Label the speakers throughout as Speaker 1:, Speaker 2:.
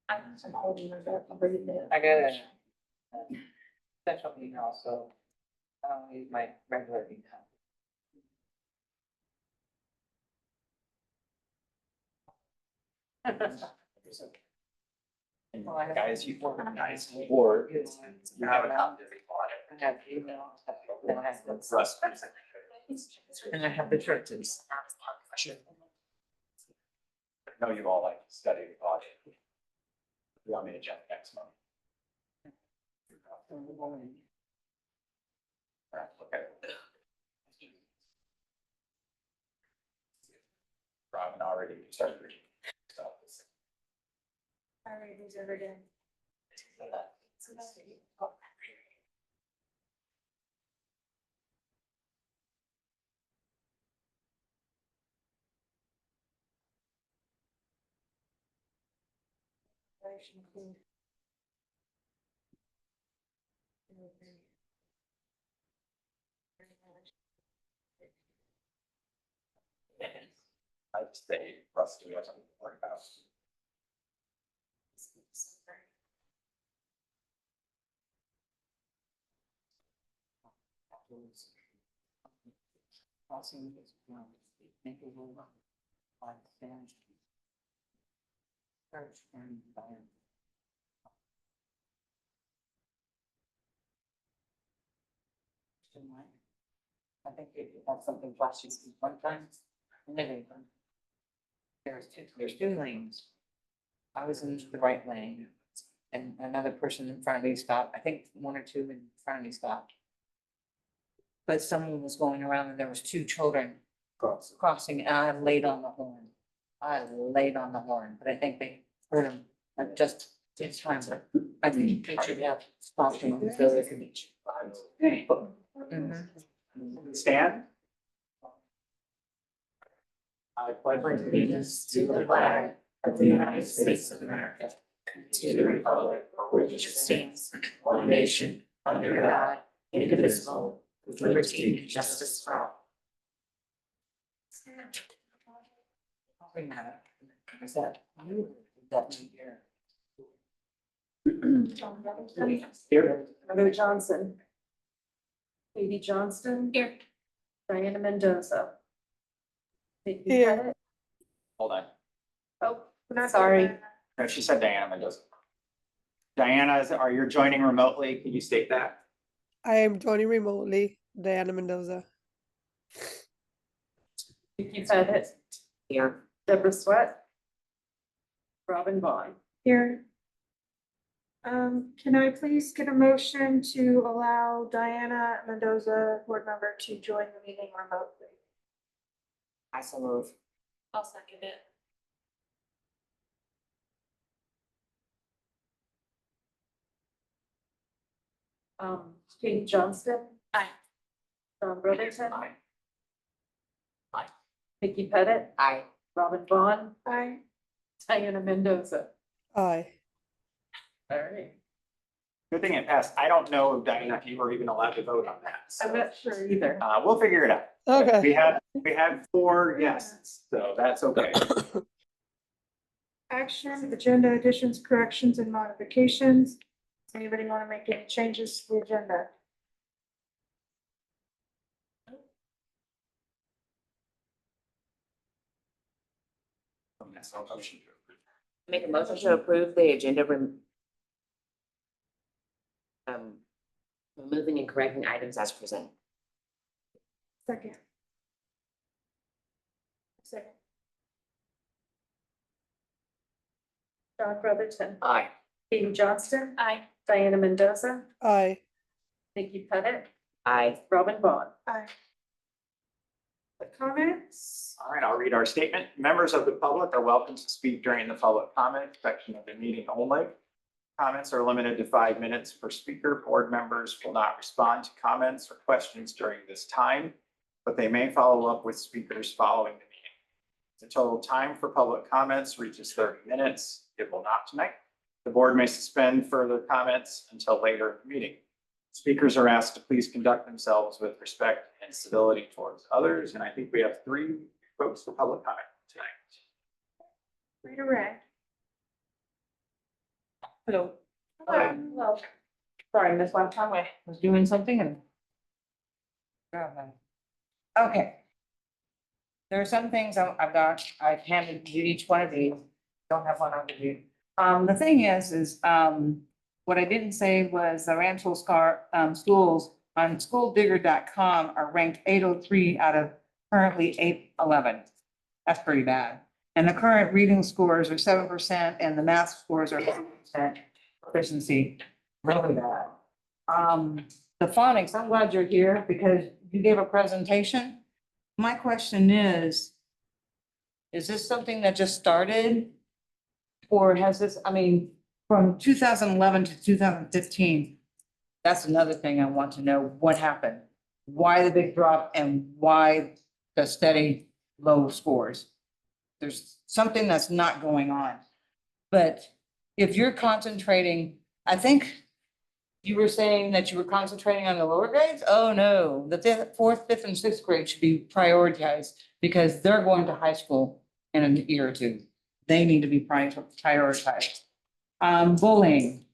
Speaker 1: I'm holding my breath. I'm breathing in.
Speaker 2: I got a special email, so I don't use my regular email.
Speaker 3: And guys, you organize board, you have a copy of the audit.
Speaker 2: I have email, then I have the,
Speaker 3: Russ.
Speaker 2: and I have the churches.
Speaker 3: I know you all like to study the audit. You want me to jump next month? All right, okay. Robin already started reading. So,
Speaker 1: All right, who's ever done?
Speaker 3: I'd say Russ, do you have something to worry about?
Speaker 2: Crossing this ground, make a rule on sand. Search and environment. I think if you have something flashing one time, and then it- there's two lanes. I was in the right lane, and another person in front of me stopped. I think one or two in front of me stopped. But someone was going around and there was two children crossing, and I laid on the horn. I laid on the horn, but I think they heard him just in time. But I think they should have stopped him so they could. Mhm.
Speaker 3: Stan? I pledge
Speaker 1: Allegiance to the flag of the United States of America, to the republic for which it stands, one nation, under God, indivisible, with liberty and justice for all.
Speaker 2: Is that you? That's here.
Speaker 3: Here.
Speaker 1: Heather Johnson. Katie Johnston. Here. Diana Mendoza. Vicky
Speaker 4: Here.
Speaker 1: Pettit.
Speaker 3: Hold on.
Speaker 1: Oh, sorry.
Speaker 3: No, she said Diana Mendoza. Diana, are you joining remotely? Can you state that?
Speaker 4: I am joining remotely, Diana Mendoza.
Speaker 1: Vicky Pettit.
Speaker 2: Here.
Speaker 1: Deborah Sweat. Robin Vaughn.
Speaker 5: Here. Can I please get a motion to allow Diana Mendoza, board member, to join the meeting remotely?
Speaker 2: I so move.
Speaker 1: I'll second it. Katie Johnston. Aye. John Brotherton.
Speaker 3: Aye.
Speaker 2: Aye.
Speaker 1: Vicky Pettit.
Speaker 2: Aye.
Speaker 1: Robin Vaughn.
Speaker 5: Aye.
Speaker 1: Diana Mendoza.
Speaker 4: Aye.
Speaker 1: All right.
Speaker 3: Good thing it passed. I don't know, Diana, if you were even allowed to vote on that.
Speaker 1: I'm
Speaker 3: So,
Speaker 1: not sure either.
Speaker 3: we'll figure it out.
Speaker 4: Okay.
Speaker 3: We had 4 yeses, so that's okay.
Speaker 5: Action, agenda additions, corrections, and modifications. Anybody want to make any changes to the agenda?
Speaker 3: That's no motion to approve.
Speaker 6: Make a motion to approve the agenda removing and correcting items as presented.
Speaker 5: Second. Second.
Speaker 1: John Brotherton.
Speaker 6: Aye.
Speaker 1: Katie Johnston. Aye. Diana Mendoza.
Speaker 4: Aye.
Speaker 1: Vicky Pettit.
Speaker 6: Aye.
Speaker 1: Robin Vaughn.
Speaker 5: Aye. The comments?
Speaker 3: All right, I'll read our statement. Members of the public are welcome to speak during the public comment section of the meeting only. Comments are limited to 5 minutes per speaker. Board members will not respond to comments or questions during this time, but they may follow up with speakers following the meeting. The total time for public comments reaches 30 minutes. It will not tonight. The board may suspend further comments until later in the meeting. Speakers are asked to please conduct themselves with respect and civility towards others, and I think we have 3 folks for public comment tonight.
Speaker 5: Rita Ray.
Speaker 2: Hello.
Speaker 5: Well,
Speaker 2: Sorry, this last time I was doing something and. Okay. There are some things I've handed you each one of these, don't have one under you. The thing is, what I didn't say was the Rancho schools on schooldigger.com are ranked 803 out of currently 811. That's pretty bad. And the current reading scores are 7% and the math scores are 4% proficiency, really bad. The phonics, I'm glad you're here because you gave a presentation. My question is this something that just started? Or has this, I mean, from 2011 to 2015? That's another thing I want to know. What happened? Why the big drop and why the steady low scores? There's something that's not going on. But if you're concentrating, I think you were saying that you were concentrating on the lower grades? Oh, no, the fourth, fifth, and sixth grade should be prioritized because they're going to high school in a year or two. They need to be prioritized. Bullying.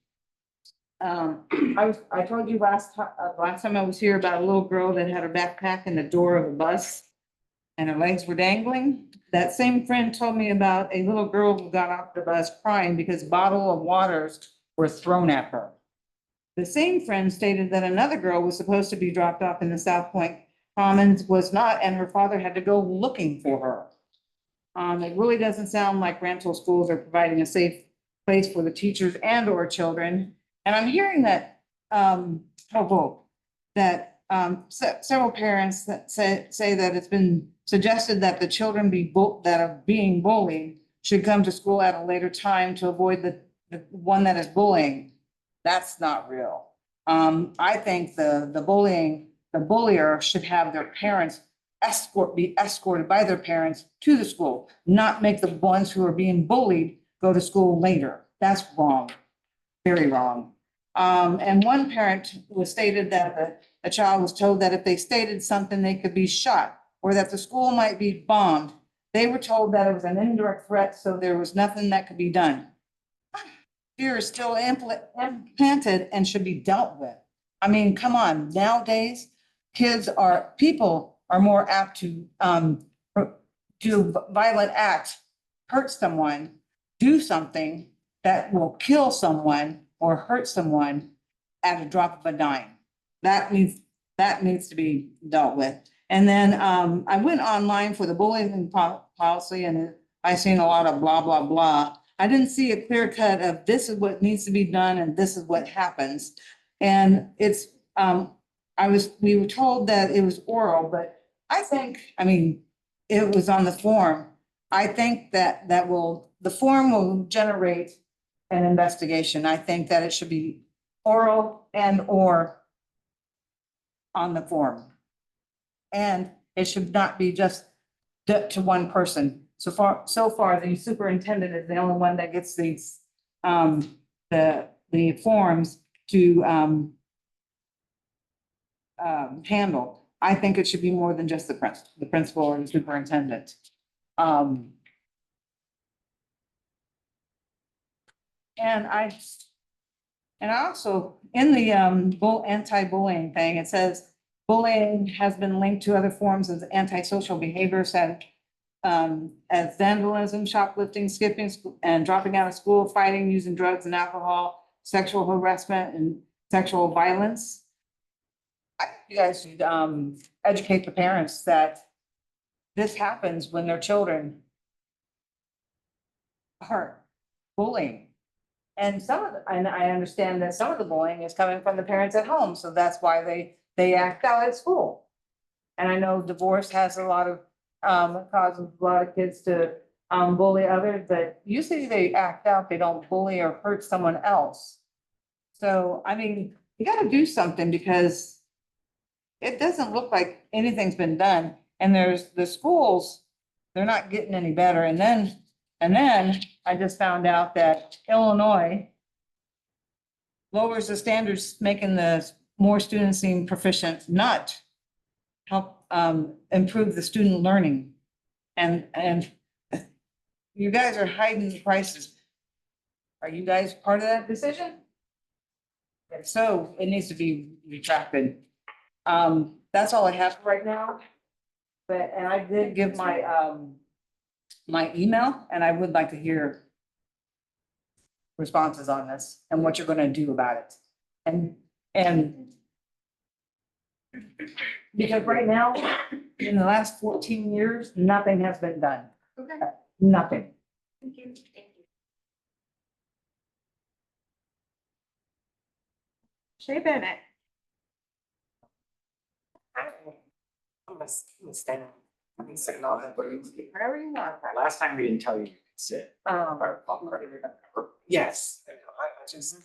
Speaker 2: I told you last time I was here about a little girl that had her backpack in the door of a bus and her legs were dangling. That same friend told me about a little girl who got off the bus crying because bottle of waters were thrown at her. The same friend stated that another girl was supposed to be dropped off in the South Point Commons, was not, and her father had to go looking for her. It really doesn't sound like Rancho schools are providing a safe place for the teachers and or children. And I'm hearing that, several parents that say that it's been suggested that the children that are being bullied should come to school at a later time to avoid the one that is bullying. That's not real. I think the bullier should have their parents be escorted by their parents to the school, not make the ones who are being bullied go to school later. That's wrong, very wrong. And one parent was stated that a child was told that if they stated something, they could be shot or that the school might be bombed. They were told that it was an indirect threat, so there was nothing that could be done. Fear is still implanted and should be dealt with. I mean, come on, nowadays, people are more apt to do violent acts, hurt someone, do something that will kill someone or hurt someone at a drop of a dime. That needs to be dealt with. And then I went online for the bullying policy and I seen a lot of blah, blah, blah. I didn't see a clear cut of this is what needs to be done and this is what happens. And it's, we were told that it was oral, but I think, I mean, it was on the form. I think that the form will generate an investigation. I think that it should be oral and or on the form. And it should not be just to one person. So far, the superintendent is the only one that gets these, the forms to handle. I think it should be more than just the principal or the superintendent. And I also, in the anti-bullying thing, it says bullying has been linked to other forms of antisocial behaviors that as vandalism, shoplifting, skipping, and dropping out of school, fighting, using drugs and alcohol, sexual harassment, and sexual violence. I think you guys should educate the parents that this happens when their children are bullying. And I understand that some of the bullying is coming from the parents at home, so that's why they act out at school. And I know divorce has a lot of causes a lot of kids to bully others, but usually they act out, they don't bully or hurt someone else. So, I mean, you gotta do something because it doesn't look like anything's been done. And there's the schools, they're not getting any better. And then I just found out that Illinois lowers the standards, making the more students seem proficient, not help improve the student learning. And you guys are hiding the prices. Are you guys part of that decision? If so, it needs to be retracted. That's all I have for right now. But, and I did give my email, and I would like to hear responses on this and what you're gonna do about it. And because right now, in the last 14 years, nothing has been done.
Speaker 5: Okay,
Speaker 2: Nothing.
Speaker 5: thank you. Shay Bennett.
Speaker 6: I'm gonna stand. I'm sitting on it.
Speaker 2: Whatever you want.
Speaker 3: Last time we didn't tell you you could sit.
Speaker 7: Yes. I just,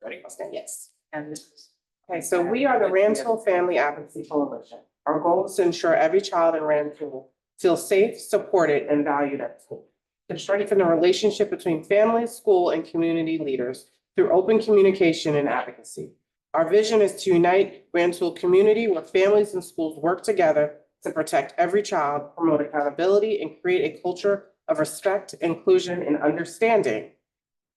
Speaker 3: Ready?
Speaker 7: yes.
Speaker 2: And this is.
Speaker 7: Okay, so we are the Rantoul Family Advocacy Coalition. Our goal is to ensure every child in Rantoul feels safe, supported, and valued at school. To strengthen the relationship between families, school, and community leaders through open communication and advocacy. Our vision is to unite Rantoul community where families and schools work together to protect every child, promote accountability, and create a culture of respect, inclusion, and understanding.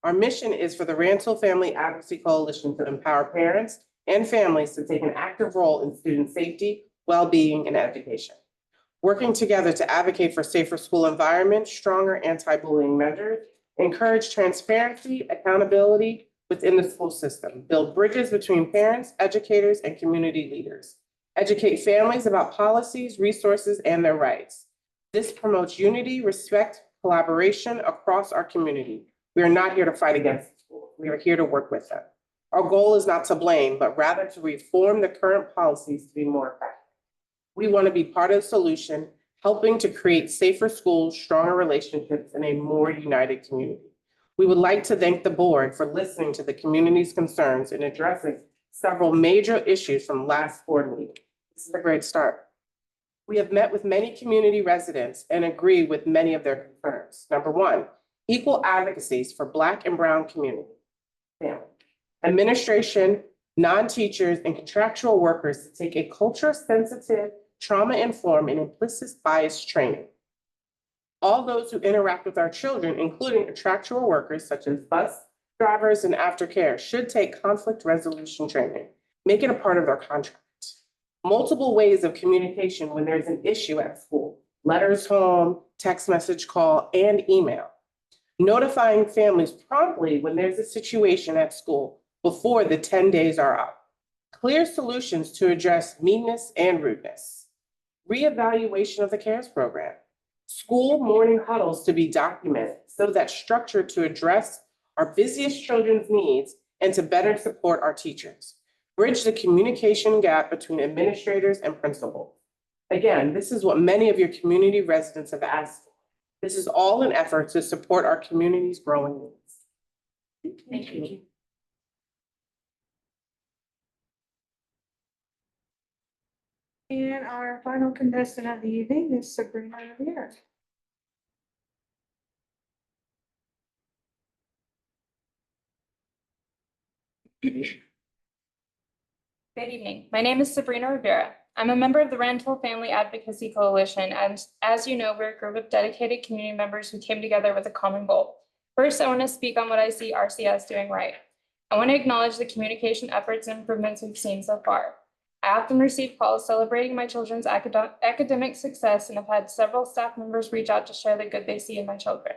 Speaker 7: Our mission is for the Rantoul Family Advocacy Coalition to empower parents and families to take an active role in student safety, well-being, and education. Working together to advocate for safer school environments, stronger anti-bullying measures, encourage transparency, accountability within the school system, build bridges between parents, educators, and community leaders, educate families about policies, resources, and their rights. This promotes unity, respect, collaboration across our community. We are not here to fight against schools. We are here to work with them. Our goal is not to blame, but rather to reform the current policies to be more effective. We want to be part of the solution, helping to create safer schools, stronger relationships, and a more united community. We would like to thank the board for listening to the community's concerns and addressing several major issues from last board meeting. This is a great start. We have met with many community residents and agree with many of their concerns. Number one, equal advocacies for Black and Brown community. Family. Administration, non-teachers, and contractual workers to take a culture-sensitive, trauma-informed, and implicit bias training. All those who interact with our children, including contractual workers such as bus drivers and aftercare, should take conflict resolution training. Make it a part of their contract. Multiple ways of communication when there's an issue at school. Letters home, text message call, and email. Notifying families promptly when there's a situation at school before the 10 days are up. Clear solutions to address meanness and rudeness. Reevaluation of the CARES program. School morning huddles to be documented so that structure to address our busiest children's needs and to better support our teachers. Bridge the communication gap between administrators and principals. Again, this is what many of your community residents have asked for. This is all an effort to support our community's growing needs.
Speaker 6: Thank you.
Speaker 5: And our final contestant of the evening is Sabrina Rivera.
Speaker 8: Good evening. My name is Sabrina Rivera. I'm a member of the Rantoul Family Advocacy Coalition, and as you know, we're a group of dedicated community members who came together with a common goal. First, I want to speak on what I see RCS doing right. I want to acknowledge the communication efforts and improvements we've seen so far. I often receive calls celebrating my children's academic success and have had several staff members reach out to share the good they see in my children.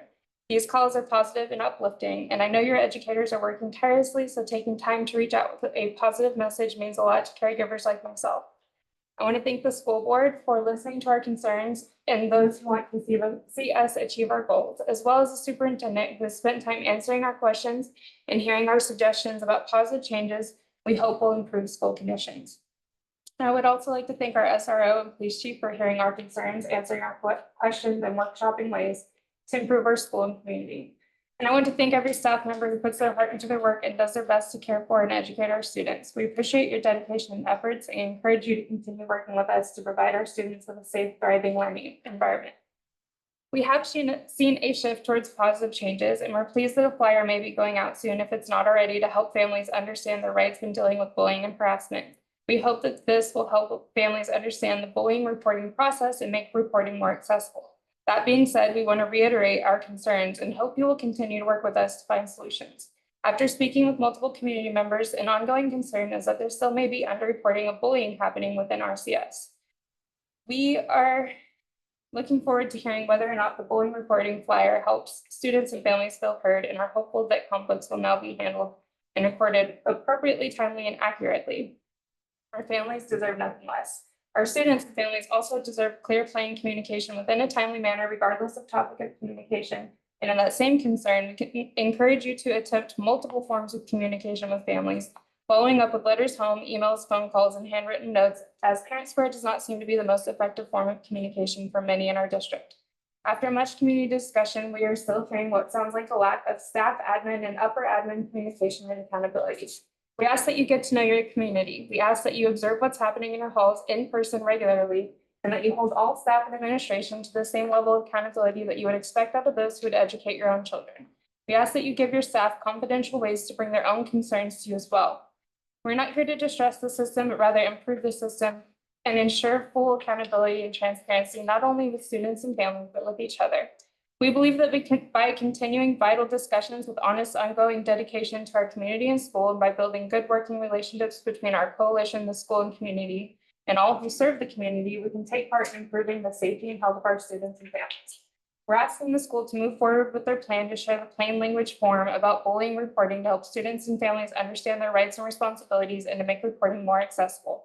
Speaker 8: These calls are positive and uplifting, and I know your educators are working tirelessly, so taking time to reach out with a positive message means a lot to caregivers like myself. I want to thank the school board for listening to our concerns and those who want to see us achieve our goals, as well as the superintendent who has spent time answering our questions and hearing our suggestions about positive changes we hope will improve school conditions. I would also like to thank our SRO and police chief for hearing our concerns, answering our questions, and workshopping ways to improve our school and community. And I want to thank every staff member who puts their heart into their work and does their best to care for and educate our students. We appreciate your dedication and efforts and encourage you to continue working with us to provide our students with a safe, thriving learning environment. We have seen a shift towards positive changes, and we're pleased that a flyer may be going out soon if it's not already to help families understand their rights when dealing with bullying and harassment. We hope that this will help families understand the bullying reporting process and make reporting more accessible. That being said, we want to reiterate our concerns and hope you will continue to work with us to find solutions. After speaking with multiple community members, an ongoing concern is that there still may be underreporting of bullying happening within RCS. We are looking forward to hearing whether or not the bullying reporting flyer helps students and families feel heard, and are hopeful that conflicts will now be handled and recorded appropriately, timely, and accurately. Our families deserve nothing less. Our students and families also deserve clear, plain communication within a timely manner, regardless of topic of communication. And in that same concern, we can encourage you to attempt multiple forms of communication with families, following up with letters home, emails, phone calls, and handwritten notes, as parent square does not seem to be the most effective form of communication for many in our district. After much community discussion, we are still hearing what sounds like a lack of staff, admin, and upper admin communication and accountability. We ask that you get to know your community. We ask that you observe what's happening in your halls in person regularly, and that you hold all staff and administration to the same level of accountability that you would expect out of those who would educate your own children. We ask that you give your staff confidential ways to bring their own concerns to you as well. We're not here to distress the system, but rather improve the system and ensure full accountability and transparency, not only with students and families, but with each other. We believe that by continuing vital discussions with honest, ongoing dedication to our community and school, and by building good working relationships between our coalition, the school, and community, and all who serve the community, we can take part in improving the safety and health of our students and families. We're asking the school to move forward with their plan to share the plain language form about bullying reporting to help students and families understand their rights and responsibilities, and to make reporting more accessible.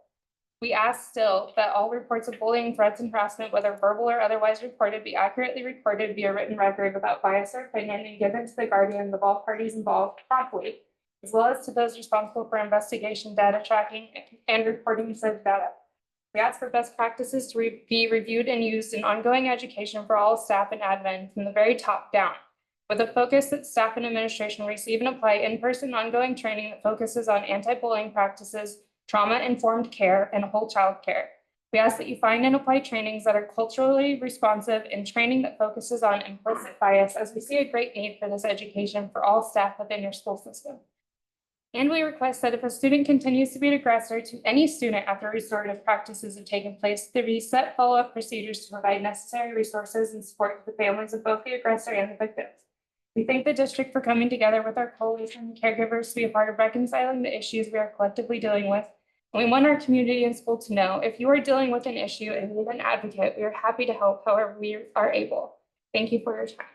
Speaker 8: We ask still that all reports of bullying, threats, and harassment, whether verbal or otherwise reported, be accurately recorded via written record without bias or opinion, and given to the guardian of all parties involved promptly, as well as to those responsible for investigation, data tracking, and reporting said data. We ask for best practices to be reviewed and used in ongoing education for all staff and admin from the very top down, with a focus that staff and administration receive and apply in-person ongoing training that focuses on anti-bullying practices, trauma-informed care, and whole child care. We ask that you find and apply trainings that are culturally responsive and training that focuses on implicit bias, as we see a great need for this education for all staff within your school system. And we request that if a student continues to be an aggressor to any student after restorative practices have taken place, there be set follow-up procedures to provide necessary resources and support to the families of both the aggressor and the victims. We thank the district for coming together with our coalition and caregivers to be a part of reconciling the issues we are collectively dealing with. And we want our community and school to know, if you are dealing with an issue and need an advocate, we are happy to help however we are able. Thank you for your time.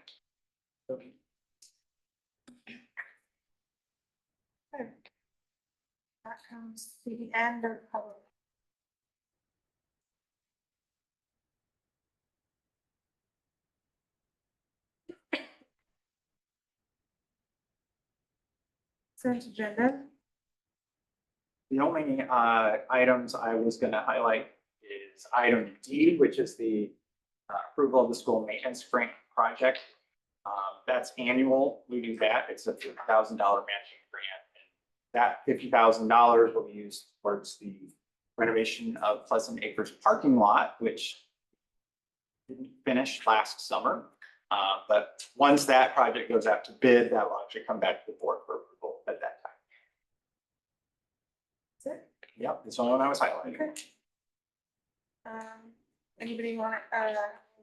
Speaker 5: That comes to the end of public. Consent agenda.
Speaker 3: The only items I was going to highlight is item D, which is the approval of the school maintenance grant project. That's annual. We do that. It's a $50,000 matching grant. That $50,000 will be used towards the renovation of Pleasant Acres parking lot, which didn't finish last summer. But once that project goes out to bid, that will actually come back to the board for approval at that time.
Speaker 5: That's it.
Speaker 3: Yep, that's the only one I was highlighting.
Speaker 5: Okay. Anybody want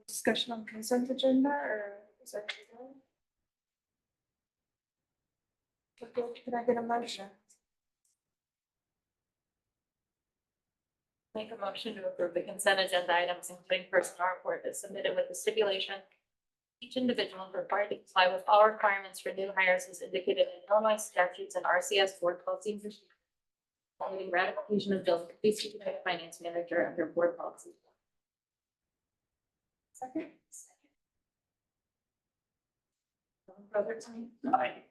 Speaker 5: discussion on consent agenda, or is that? Okay, can I get a motion?
Speaker 1: Make a motion to approve the consent agenda items, including personnel report as submitted with the stipulation. Each individual is required to comply with all requirements for new hires as indicated in Illinois statutes and RCS board policy and procedures, including ratification of bills, please keep the finance manager under board policy.
Speaker 5: Second.
Speaker 1: Brotherton.
Speaker 3: Aye.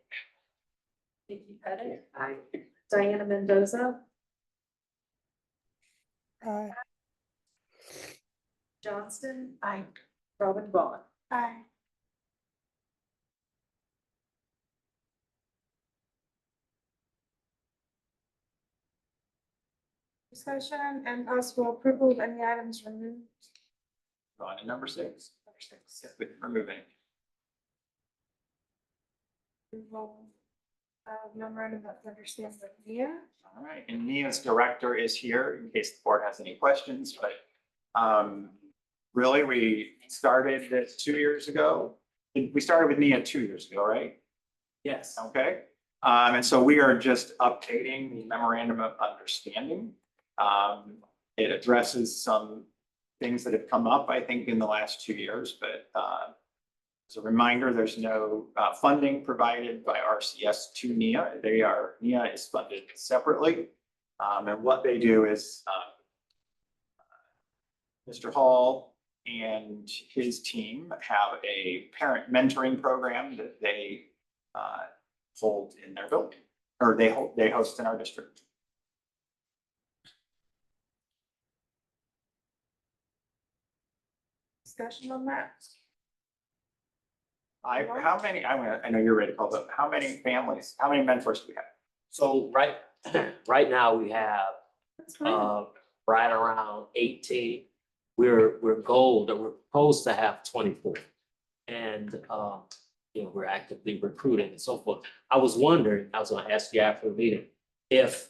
Speaker 1: Vicky Pettit. Aye. Diana Mendoza.
Speaker 4: Aye.
Speaker 1: Johnston. Aye. Robin Vaughn.
Speaker 5: Aye. Discussion and possible approval of any items removed.
Speaker 3: On to number 6. Yes, we can remove it.
Speaker 5: Approval of memorandum of understanding with Nia.
Speaker 3: All right, and Nia's director is here in case the board has any questions, but Really, we started this 2 years ago. We started with NIA 2 years ago, right?
Speaker 6: Yes.
Speaker 3: Okay, and so we are just updating the memorandum of understanding. It addresses some things that have come up, I think, in the last 2 years, but as a reminder, there's no funding provided by RCS to NIA. NIA is funded separately. And what they do is Mr. Hall and his team have a parent mentoring program that they hold in their building, or they host in our district.
Speaker 5: Discussion on that?
Speaker 3: How many, I know you're ready to call, but how many families, how many mentors do we have?
Speaker 6: So right now we have,
Speaker 5: That's fine.
Speaker 6: right around 18. We're gold, or we're supposed to have 24. And, we're actively recruiting and so forth. I was wondering, I was gonna ask you after the meeting, if,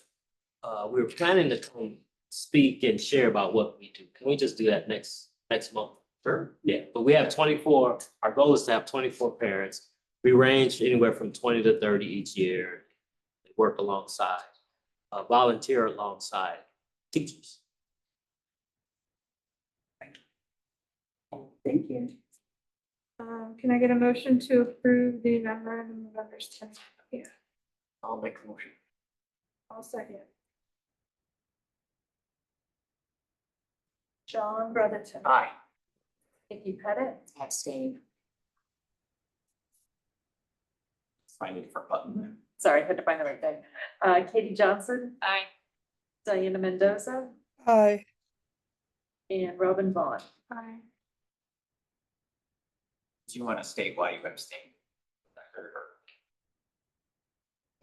Speaker 6: we were planning to come speak and share about what we do. Can we just do that next month? Sure. Yeah, but we have 24, our goal is to have 24 parents. We range anywhere from 20 to 30 each year. They work alongside, volunteer alongside teachers.
Speaker 5: Thank you. Can I get a motion to approve the memorandum of understanding? Yeah,
Speaker 6: I'll make a motion.
Speaker 5: I'll second. John Brotherton.
Speaker 6: Aye.
Speaker 5: Vicky Pettit.
Speaker 1: Abstain.
Speaker 3: Find a different button.
Speaker 9: Sorry, I had to find the right thing. Katie Johnson,
Speaker 8: Aye.
Speaker 9: Diana Mendoza,
Speaker 4: Aye.
Speaker 9: and Robin Vaughn.
Speaker 5: Aye.
Speaker 3: Do you want to state why you abstained?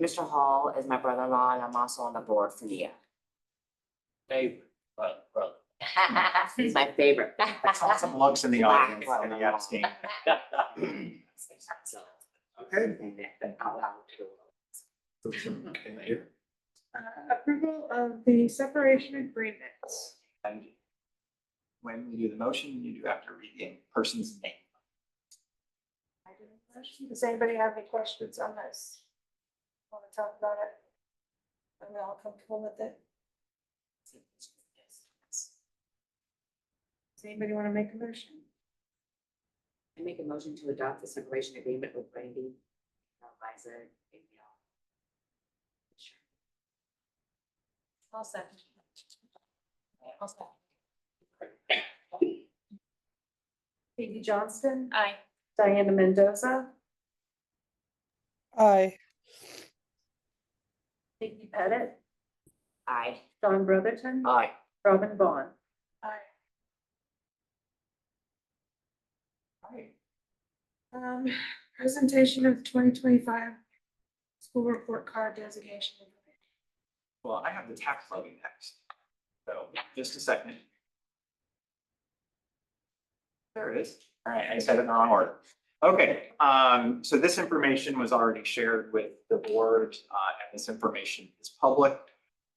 Speaker 1: Mr. Hall is my brother-in-law, and I'm also on the board for NIA.
Speaker 6: Favorite, brother.
Speaker 1: He's my favorite.
Speaker 3: I saw some looks in the audience when you abstained. Okay.
Speaker 5: Approval of the separation agreements.
Speaker 3: And when you do the motion, you do have to read the person's name.
Speaker 5: I did a motion. Does anybody have any questions on this? Want to talk about it? Are we all comfortable with it? Does anybody want to make a motion?
Speaker 1: I make a motion to adopt the separation agreement with Brandy, advisor.
Speaker 8: I'll second.
Speaker 9: Katie Johnston,
Speaker 8: Aye.
Speaker 9: Diana Mendoza,
Speaker 4: Aye.
Speaker 9: Vicky Pettit,
Speaker 1: Aye.
Speaker 9: John Brotherton,
Speaker 6: Aye.
Speaker 9: Robin Vaughn.
Speaker 5: Aye. Presentation of 2025 school report card designation.
Speaker 3: Well, I have the tax levy next. So just a second. There it is. All right, I said it in the wrong order. Okay, so this information was already shared with the board, and this information is public.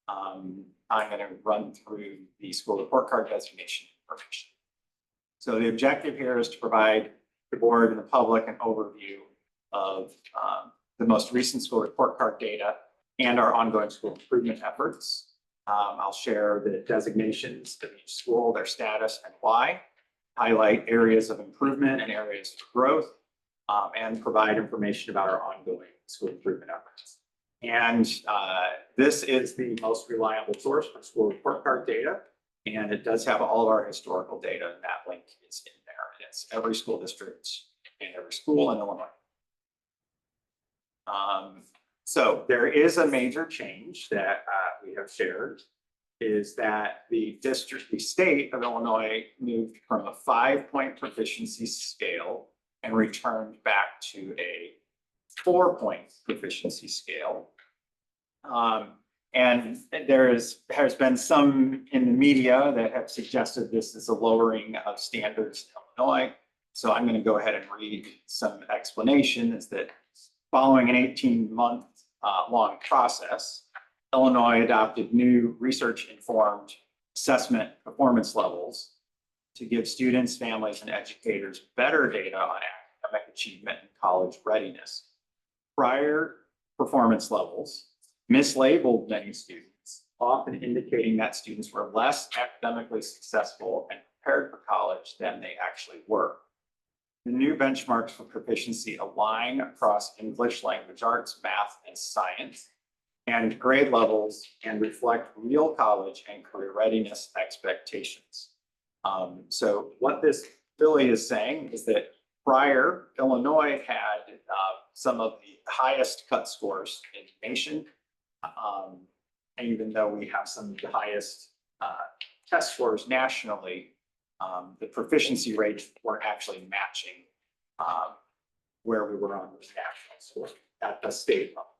Speaker 3: I'm going to run through the school report card designation information. So the objective here is to provide the board and the public an overview of the most recent school report card data and our ongoing school improvement efforts. I'll share the designations of each school, their status and why, highlight areas of improvement and areas for growth, and provide information about our ongoing school improvement efforts. And this is the most reliable source for school report card data. And it does have all of our historical data, and that link is in there. It's every school district and every school in Illinois. So there is a major change that we have shared, is that the state of Illinois moved from a 5-point proficiency scale and returned back to a 4-point proficiency scale. And has been some in the media that have suggested this is a lowering of standards in Illinois. So I'm going to go ahead and read some explanation. Is that following an 18-month long process, Illinois adopted new research-informed assessment performance levels to give students, families, and educators better data on academic achievement and college readiness. Prior performance levels mislabeled many students, often indicating that students were less academically successful and prepared for college than they actually were. The new benchmarks for proficiency align across English, language arts, math, and science, and grade levels, and reflect real college and career readiness expectations. So what this really is saying is that prior, Illinois had some of the highest cut scores in the nation. And even though we have some of the highest test scores nationally, the proficiency rates weren't actually matching where we were on those national scores at the state level.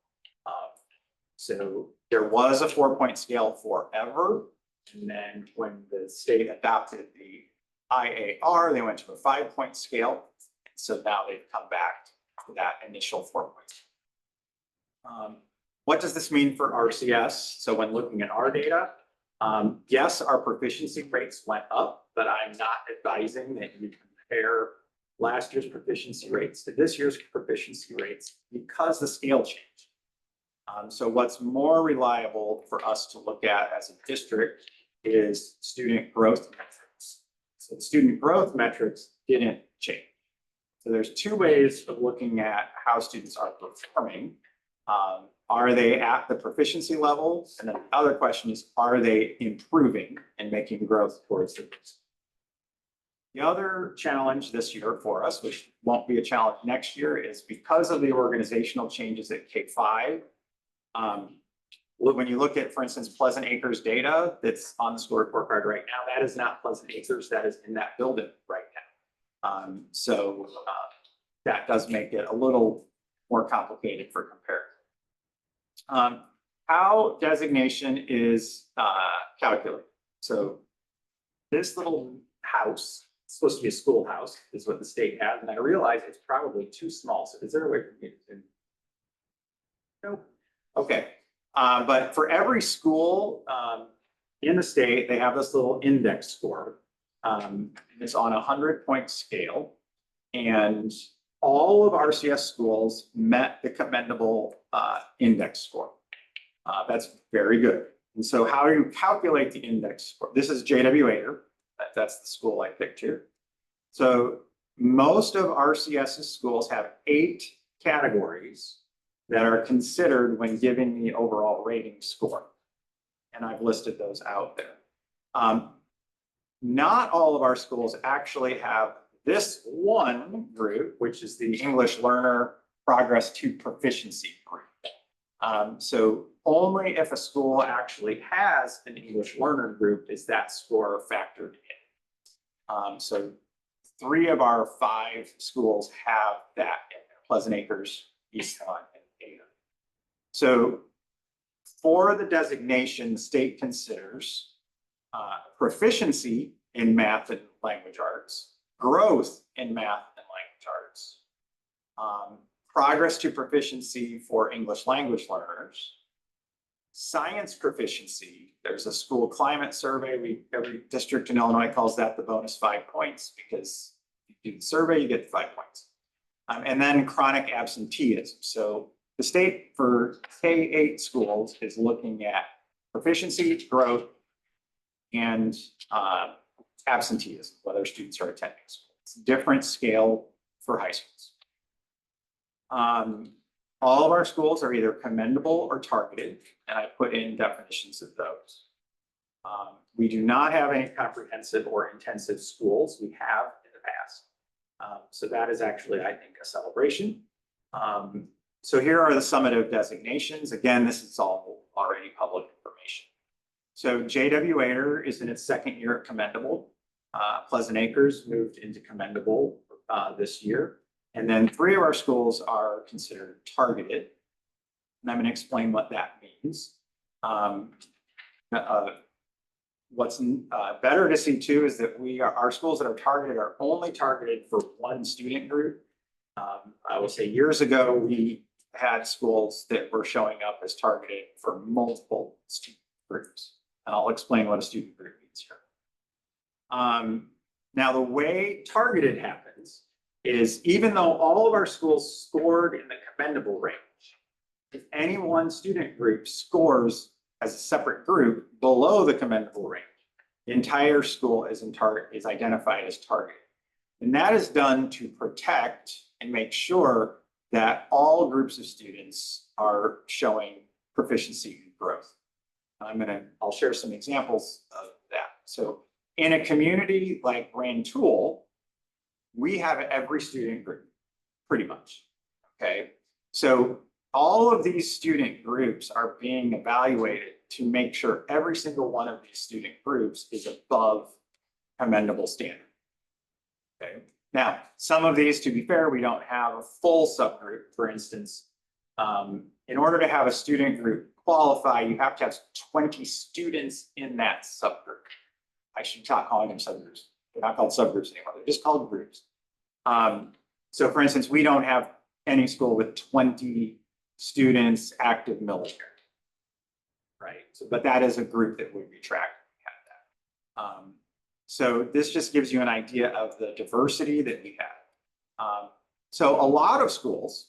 Speaker 3: So there was a 4-point scale forever. And then when the state adopted the IAR, they went to a 5-point scale. So now they've come back to that initial 4-point. What does this mean for RCS? So when looking at our data, yes, our proficiency rates went up, but I'm not advising that you compare last year's proficiency rates to this year's proficiency rates because the scale changed. So what's more reliable for us to look at as a district is student growth metrics. So student growth metrics didn't change. So there's two ways of looking at how students are performing. Are they at the proficiency level? And then the other question is, are they improving and making growth towards the goals? The other challenge this year for us, which won't be a challenge next year, is because of the organizational changes at K-5. When you look at, for instance, Pleasant Acres data that's on the school report card right now, that is not Pleasant Acres, that is in that building right now. So that does make it a little more complicated for comparison. How designation is calculated. So this little house, it's supposed to be a schoolhouse, is what the state has, and I realize it's probably too small. So is there a way for me to? Nope. Okay. But for every school in the state, they have this little index score. It's on a 100-point scale, and all of RCS schools met the commendable index score. That's very good. And so how do you calculate the index score? This is J.W. Ader. That's the school I picked here. So most of RCS's schools have 8 categories that are considered when giving the overall rating score. And I've listed those out there. Not all of our schools actually have this one group, which is the English Learner Progress to Proficiency group. So only if a school actually has an English learner group is that score factored in. So 3 of our 5 schools have that in there: Pleasant Acres, Eastham, and Ada. So for the designation, the state considers proficiency in math and language arts, growth in math and language arts, progress to proficiency for English language learners, science proficiency. There's a school climate survey. Every district in Illinois calls that the bonus 5 points, because if you do the survey, you get 5 points. And then chronic absenteeism. So the state for K-8 schools is looking at proficiency, growth, and absenteeism, whether students are attending school. It's a different scale for high schools. All of our schools are either commendable or targeted, and I put in definitions of those. We do not have any comprehensive or intensive schools. We have in the past. So that is actually, I think, a celebration. So here are the summative designations. Again, this is all already public information. So J.W. Ader is in its 2nd year at commendable. Pleasant Acres moved into commendable this year. And then 3 of our schools are considered targeted. And I'm going to explain what that means. What's better to see too is that our schools that are targeted are only targeted for one student group. I will say years ago, we had schools that were showing up as targeted for multiple student groups. And I'll explain what a student group means here. Now, the way targeted happens is even though all of our schools scored in the commendable range, if any one student group scores as a separate group below the commendable range, the entire school is identified as targeted. And that is done to protect and make sure that all groups of students are showing proficiency and growth. I'll share some examples of that. So in a community like Rantoul, we have every student group, pretty much, okay? So all of these student groups are being evaluated to make sure every single one of these student groups is above commendable standard. Okay, now, some of these, to be fair, we don't have a full subgroup. For instance, in order to have a student group qualify, you have to have 20 students in that subgroup. I should stop calling them subgroups. They're not called subgroups anymore. They're just called groups. So for instance, we don't have any school with 20 students active military. Right, so, but that is a group that would be tracked. We have that. So this just gives you an idea of the diversity that we have. So a lot of schools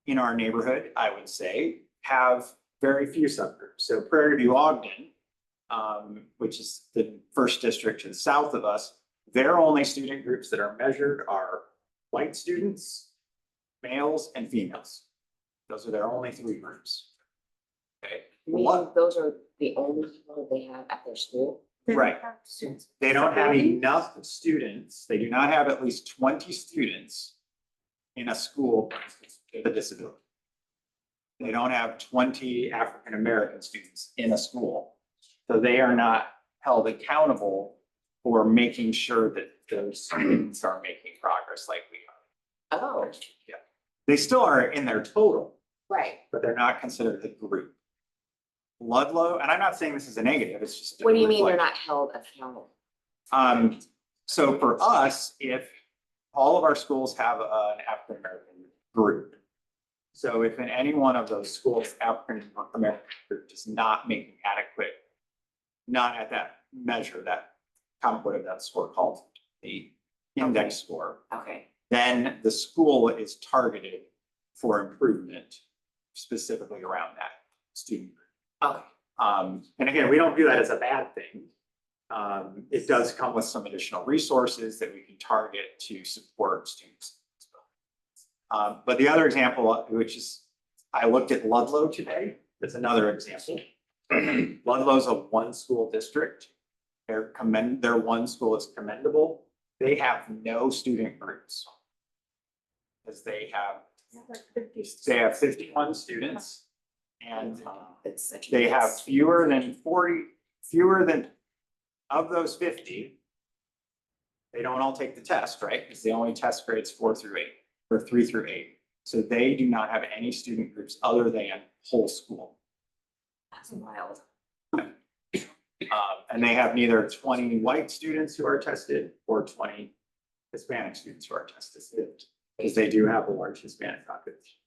Speaker 3: in our neighborhood, I would say, have very few subgroups. So Prairie View Ogden, which is the first district to the south of us, their only student groups that are measured are white students, males, and females. Those are their only three groups. Okay.
Speaker 1: Meaning those are the only people they have at their school?
Speaker 3: Right. They don't have enough students. They do not have at least 20 students in a school with a disability. They don't have 20 African-American students in a school. So they are not held accountable for making sure that those students are making progress like we are.
Speaker 1: Oh,
Speaker 3: Yeah. They still are in their total,
Speaker 1: right.
Speaker 3: but they're not considered a group. Ludlow, and I'm not saying this is a negative, it's just.
Speaker 1: What do you mean they're not held accountable?
Speaker 3: So for us, if all of our schools have an African-American group. So if in any one of those schools, African-American group is not making adequate, not at that measure, that whatever that score called, the index score,
Speaker 1: Okay.
Speaker 3: then the school is targeted for improvement specifically around that student group.
Speaker 1: Okay.
Speaker 3: And again, we don't view that as a bad thing. It does come with some additional resources that we can target to support students. But the other example, which is, I looked at Ludlow today, that's another example. Ludlow's a one school district. Their one school is commendable. They have no student groups. Because they have 51 students and
Speaker 1: It's such a
Speaker 3: they have
Speaker 1: mess.
Speaker 3: fewer than of those 50. They don't all take the test, right? Because they only test grades 4 through 8 or 3 through 8. So they do not have any student groups other than whole school.
Speaker 1: That's wild.
Speaker 3: And they have neither 20 white students who are tested or 20 Hispanic students who are tested. Because they do have a large Hispanic population.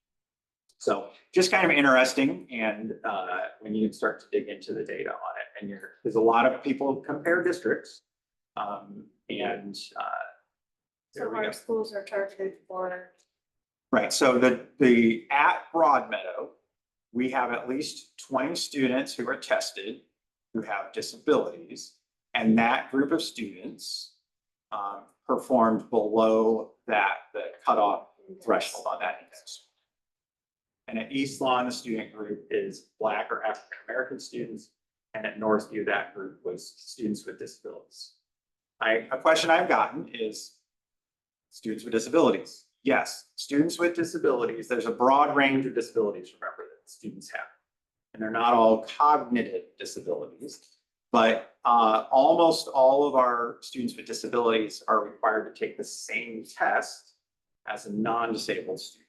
Speaker 3: So just kind of interesting, and when you start to dig into the data on it, and there's a lot of people who compare districts, there
Speaker 5: So
Speaker 3: we
Speaker 5: our
Speaker 3: go.
Speaker 5: schools are targeted for,
Speaker 3: Right, so at Broadmeadow, we have at least 20 students who are tested who have disabilities, and that group of students performed below the cutoff threshold on that index. And at East Lawn, the student group is Black or African-American students, and at Northview, that group was students with disabilities. A question I've gotten is students with disabilities. Yes, students with disabilities, there's a broad range of disabilities, remember, that students have. And they're not all cognitive disabilities, but almost all of our students with disabilities are required to take the same test as a non-disabled student.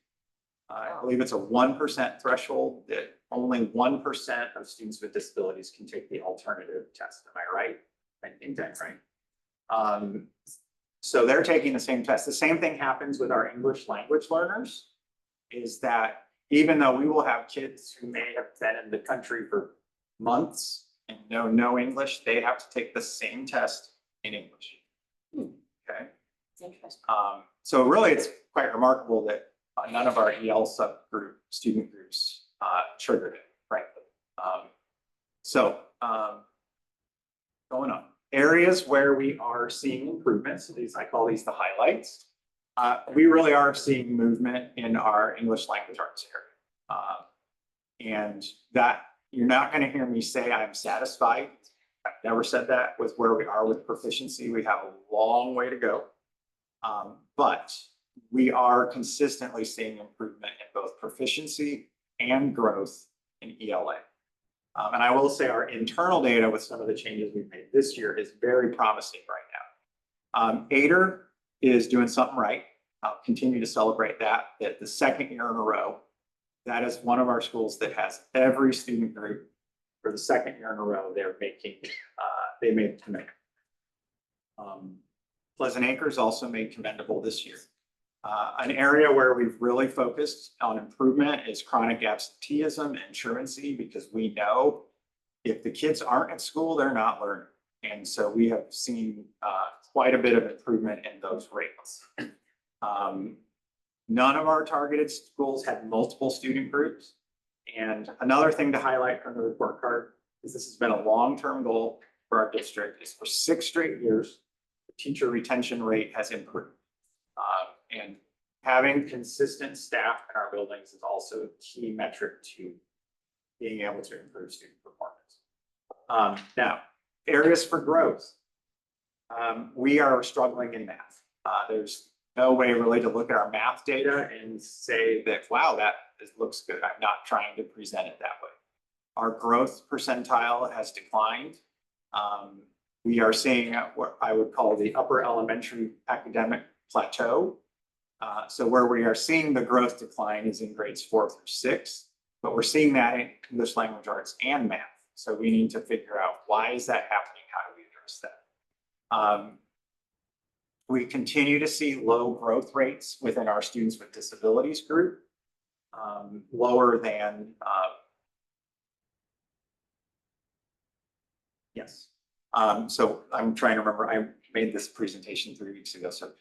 Speaker 3: I believe it's a 1% threshold that only 1% of students with disabilities can take the alternative test. Am I right? I think that's right. So they're taking the same test. The same thing happens with our English language learners, is that even though we will have kids who may have been in the country for months and know no English, they have to take the same test in English. Okay.
Speaker 1: It's interesting.
Speaker 3: So really, it's quite remarkable that none of our EL subgroup student groups triggered it, frankly. Going on. Areas where we are seeing improvements, these I call these the highlights. We really are seeing movement in our English language arts area. And that you're not going to hear me say I'm satisfied. I've never said that with where we are with proficiency. We have a long way to go. But we are consistently seeing improvement in both proficiency and growth in ELA. And I will say our internal data with some of the changes we've made this year is very promising right now. ADER is doing something right. I'll continue to celebrate that the second year in a row. That is one of our schools that has every student group for the second year in a row. They made commitment. Pleasant Acres also made commendable this year. An area where we've really focused on improvement is chronic absenteeism and truancy, because we know if the kids aren't at school, they're not learning. And so we have seen quite a bit of improvement in those rates. None of our targeted schools had multiple student groups. And another thing to highlight from the report card is this has been a long-term goal for our district, is for 6 straight years, the teacher retention rate has improved. And having consistent staff in our buildings is also a key metric to being able to improve student performance. Now, areas for growth. We are struggling in math. There's no way really to look at our math data and say that, wow, looks good. I'm not trying to present it that way. Our growth percentile has declined. We are seeing what I would call the upper elementary academic plateau. So where we are seeing the growth decline is in grades 4 through 6, but we're seeing that in English language arts and math. So we need to figure out, why is that happening? How do we address that? We continue to see low growth rates within our students with disabilities group, lower than, yes. So I'm trying to remember, I made this presentation 3 weeks ago. So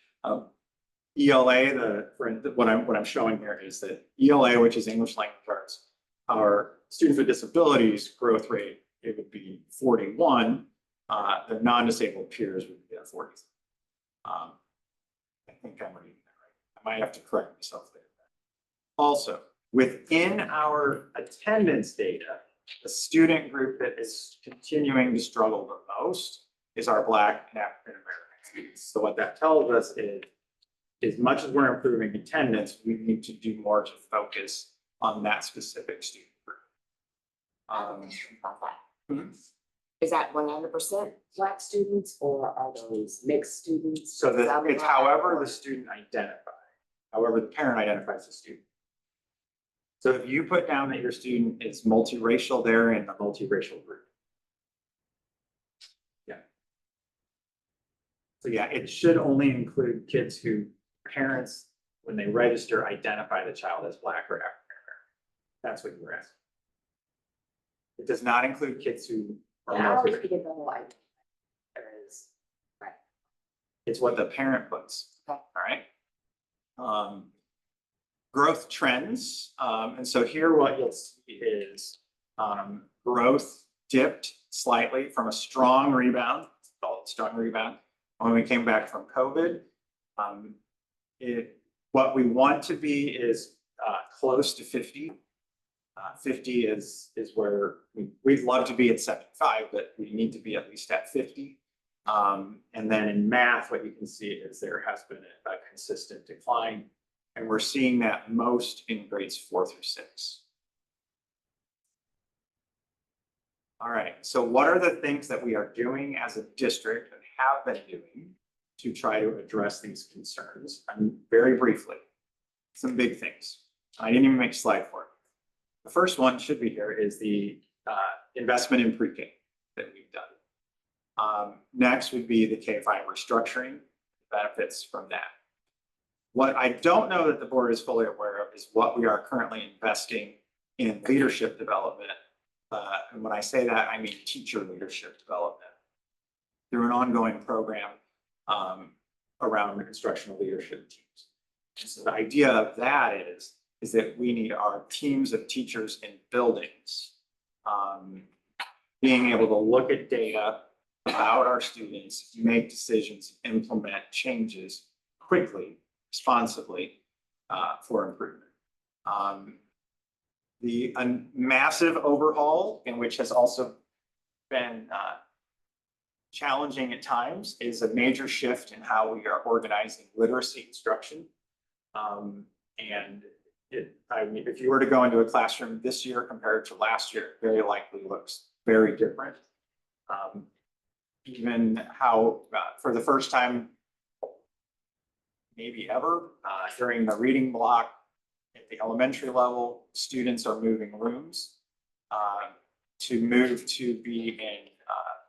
Speaker 3: ELA, what I'm showing here is that ELA, which is English language arts, our students with disabilities growth rate, it would be 41. The non-disabled peers would be at 40. I think I'm reading that right. I might have to correct myself there. Also, within our attendance data, the student group that is continuing to struggle the most is our Black and African American students. So what that tells us is, as much as we're improving attendance, we need to do more to focus on that specific student group.
Speaker 1: I have a question about that.
Speaker 3: Mhm.
Speaker 1: Is that 100% Black students, or are those mixed students?
Speaker 3: So
Speaker 1: Some
Speaker 3: it's
Speaker 1: Black,
Speaker 3: however
Speaker 1: or-
Speaker 3: the student identifies, however the parent identifies the student. So if you put down that your student is multiracial, they're in the multiracial group. Yeah. So yeah, it should only include kids who parents, when they register, identify the child as Black or African American. That's what you're asking. It does not include kids who are
Speaker 1: Yeah, I always
Speaker 3: multiracial.
Speaker 1: forget the whole idea. There is, right.
Speaker 3: It's what the parent puts.
Speaker 1: Okay.
Speaker 3: All right. Growth trends. And so here what you'll see is growth dipped slightly from a strong rebound, when we came back from COVID. What we want to be is close to 50. 50 is where we'd love to be at 75, but we need to be at least at 50. And then in math, what you can see is there has been a consistent decline, and we're seeing that most in grades 4 through 6. All right, so what are the things that we are doing as a district and have been doing to try to address these concerns? Very briefly, some big things. I didn't even make a slide for it. The first one should be here is the investment in pre-K that we've done. Next would be the K-5 restructuring, benefits from that. What I don't know that the board is fully aware of is what we are currently investing in leadership development And when I say that, I mean teacher leadership development through an ongoing program around instructional leadership teams. So the idea of that is that we need our teams of teachers in buildings being able to look at data about our students, make decisions, implement changes quickly, responsibly for improvement. The massive overhaul, in which has also been challenging at times, is a major shift in how we are organizing literacy instruction. And if you were to go into a classroom this year compared to last year, it very likely looks very different. Even how, for the first time, maybe ever, during the reading block at the elementary level, students are moving rooms to move to be in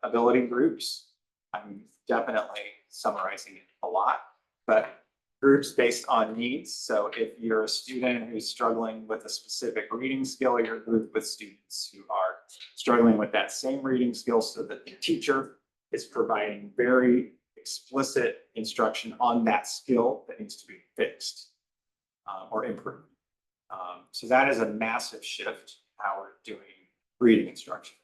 Speaker 3: ability groups. I'm definitely summarizing it a lot, but groups based on needs. So if you're a student who's struggling with a specific reading skill, you're grouped with students who are struggling with that same reading skill, so that the teacher is providing very explicit instruction on that skill that needs to be fixed or improved. So that is a massive shift how we're doing reading instruction.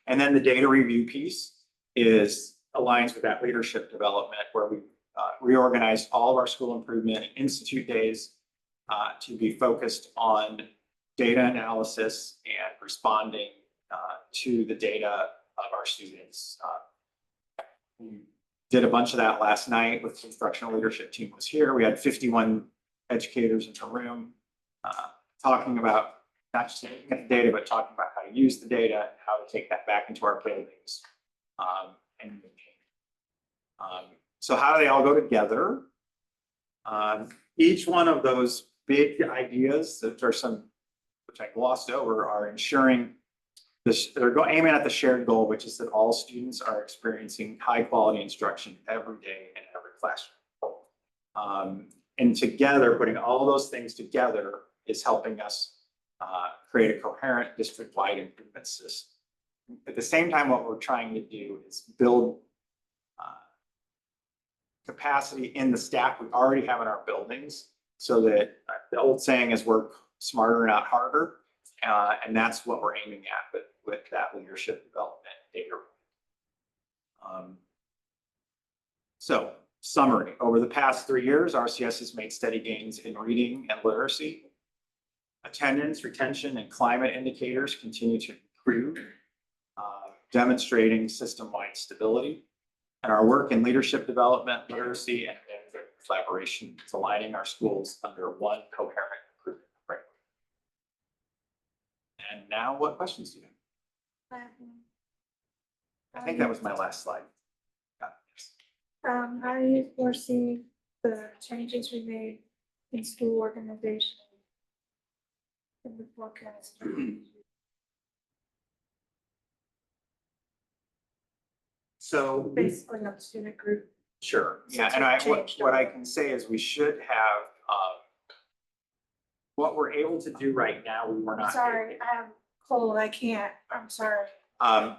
Speaker 3: And then the data review piece aligns with that leadership development, where we reorganized all of our school improvement and institute days to be focused on data analysis and responding to the data of our students. We did a bunch of that last night with the instructional leadership team was here. We had 51 educators in the room talking about not just looking at the data, but talking about how to use the data and how to take that back into our buildings and maintain. So how do they all go together? Each one of those big ideas, that are some which I glossed over, are ensuring this, they're aiming at the shared goal, which is that all students are experiencing high quality instruction every day in every classroom. And together, putting all those things together is helping us create a coherent district-wide improvement system. At the same time, what we're trying to do is build capacity in the staff we already have in our buildings, so that the old saying is work smarter, not harder. And that's what we're aiming at with that leadership development data. So summary, over the past 3 years, RCS has made steady gains in reading and literacy. Attendance, retention, and climate indicators continue to improve, demonstrating system-wide stability. And our work in leadership development, literacy, and collaboration is aligning our schools under one coherent improvement framework. And now, what questions do you have? I think that was my last slide.
Speaker 5: How do you foresee the changes we made in school organization in the forecast?
Speaker 3: So
Speaker 5: Basically on the student group.
Speaker 3: sure, yeah,
Speaker 5: Since
Speaker 3: and
Speaker 5: we've changed
Speaker 3: what I
Speaker 5: over.
Speaker 3: can say is we should have what we're able to do right now. We were not.
Speaker 5: Sorry, I have cold, I can't, I'm sorry.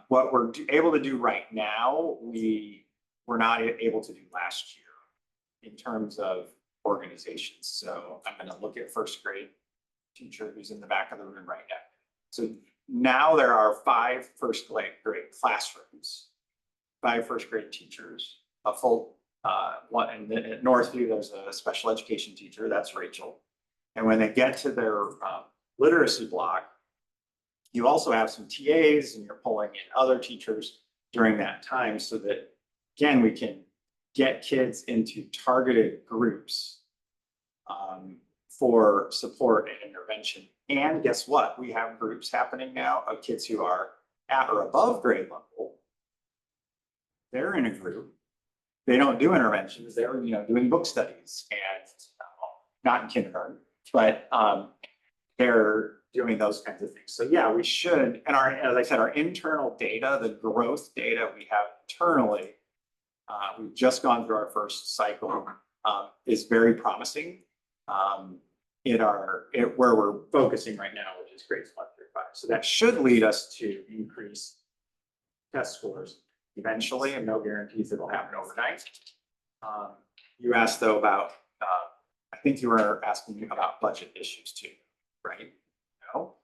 Speaker 3: What we're able to do right now, we were not able to do last year in terms of organizations. So I'm going to look at first grade teacher who's in the back of the room right now. So now there are 5 first grade classrooms, 5 first grade teachers, a full one. And then at Northview, there's a special education teacher, that's Rachel. And when they get to their literacy block, you also have some TAs, and you're pulling in other teachers during that time, so that, again, we can get kids into targeted groups for support and intervention. And guess what? We have groups happening now of kids who are at or above grade level. They're in a group. They don't do interventions. They're doing book studies, and not in kindergarten, but they're doing those kinds of things. So yeah, we should, and as I said, our internal data, the growth data we have internally, we've just gone through our first cycle, is very promising where we're focusing right now, which is grades 1 through provided. So that should lead us to increase test scores eventually, and no guarantees it'll happen overnight. You asked though about, I think you were asking me about budget issues too, right? No?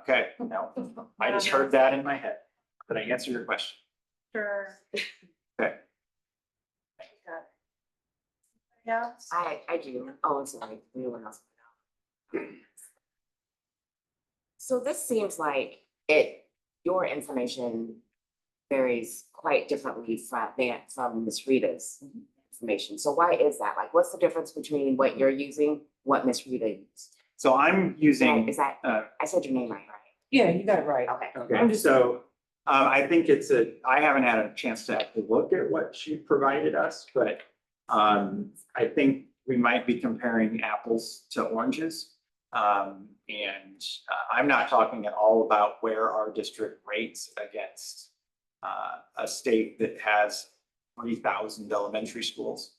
Speaker 3: Okay, no, I just heard that in my head. Did I answer your question?
Speaker 5: Sure.
Speaker 3: Okay.
Speaker 5: Yeah.
Speaker 1: I do. Oh, I'm sorry. Anyone else? So this seems like your information varies quite differently from Ms. Rita's information. So why is that? Like, what's the difference between what you're using, what Ms. Rita used?
Speaker 3: So I'm using,
Speaker 1: Is that, I said your name right?
Speaker 2: Yeah, you got it right.
Speaker 1: Okay.
Speaker 3: okay, so I think I haven't had a chance to actually look at what she provided us, but I think we might be comparing apples to oranges. And I'm not talking at all about where our district rates against a state that has 3,000 elementary schools.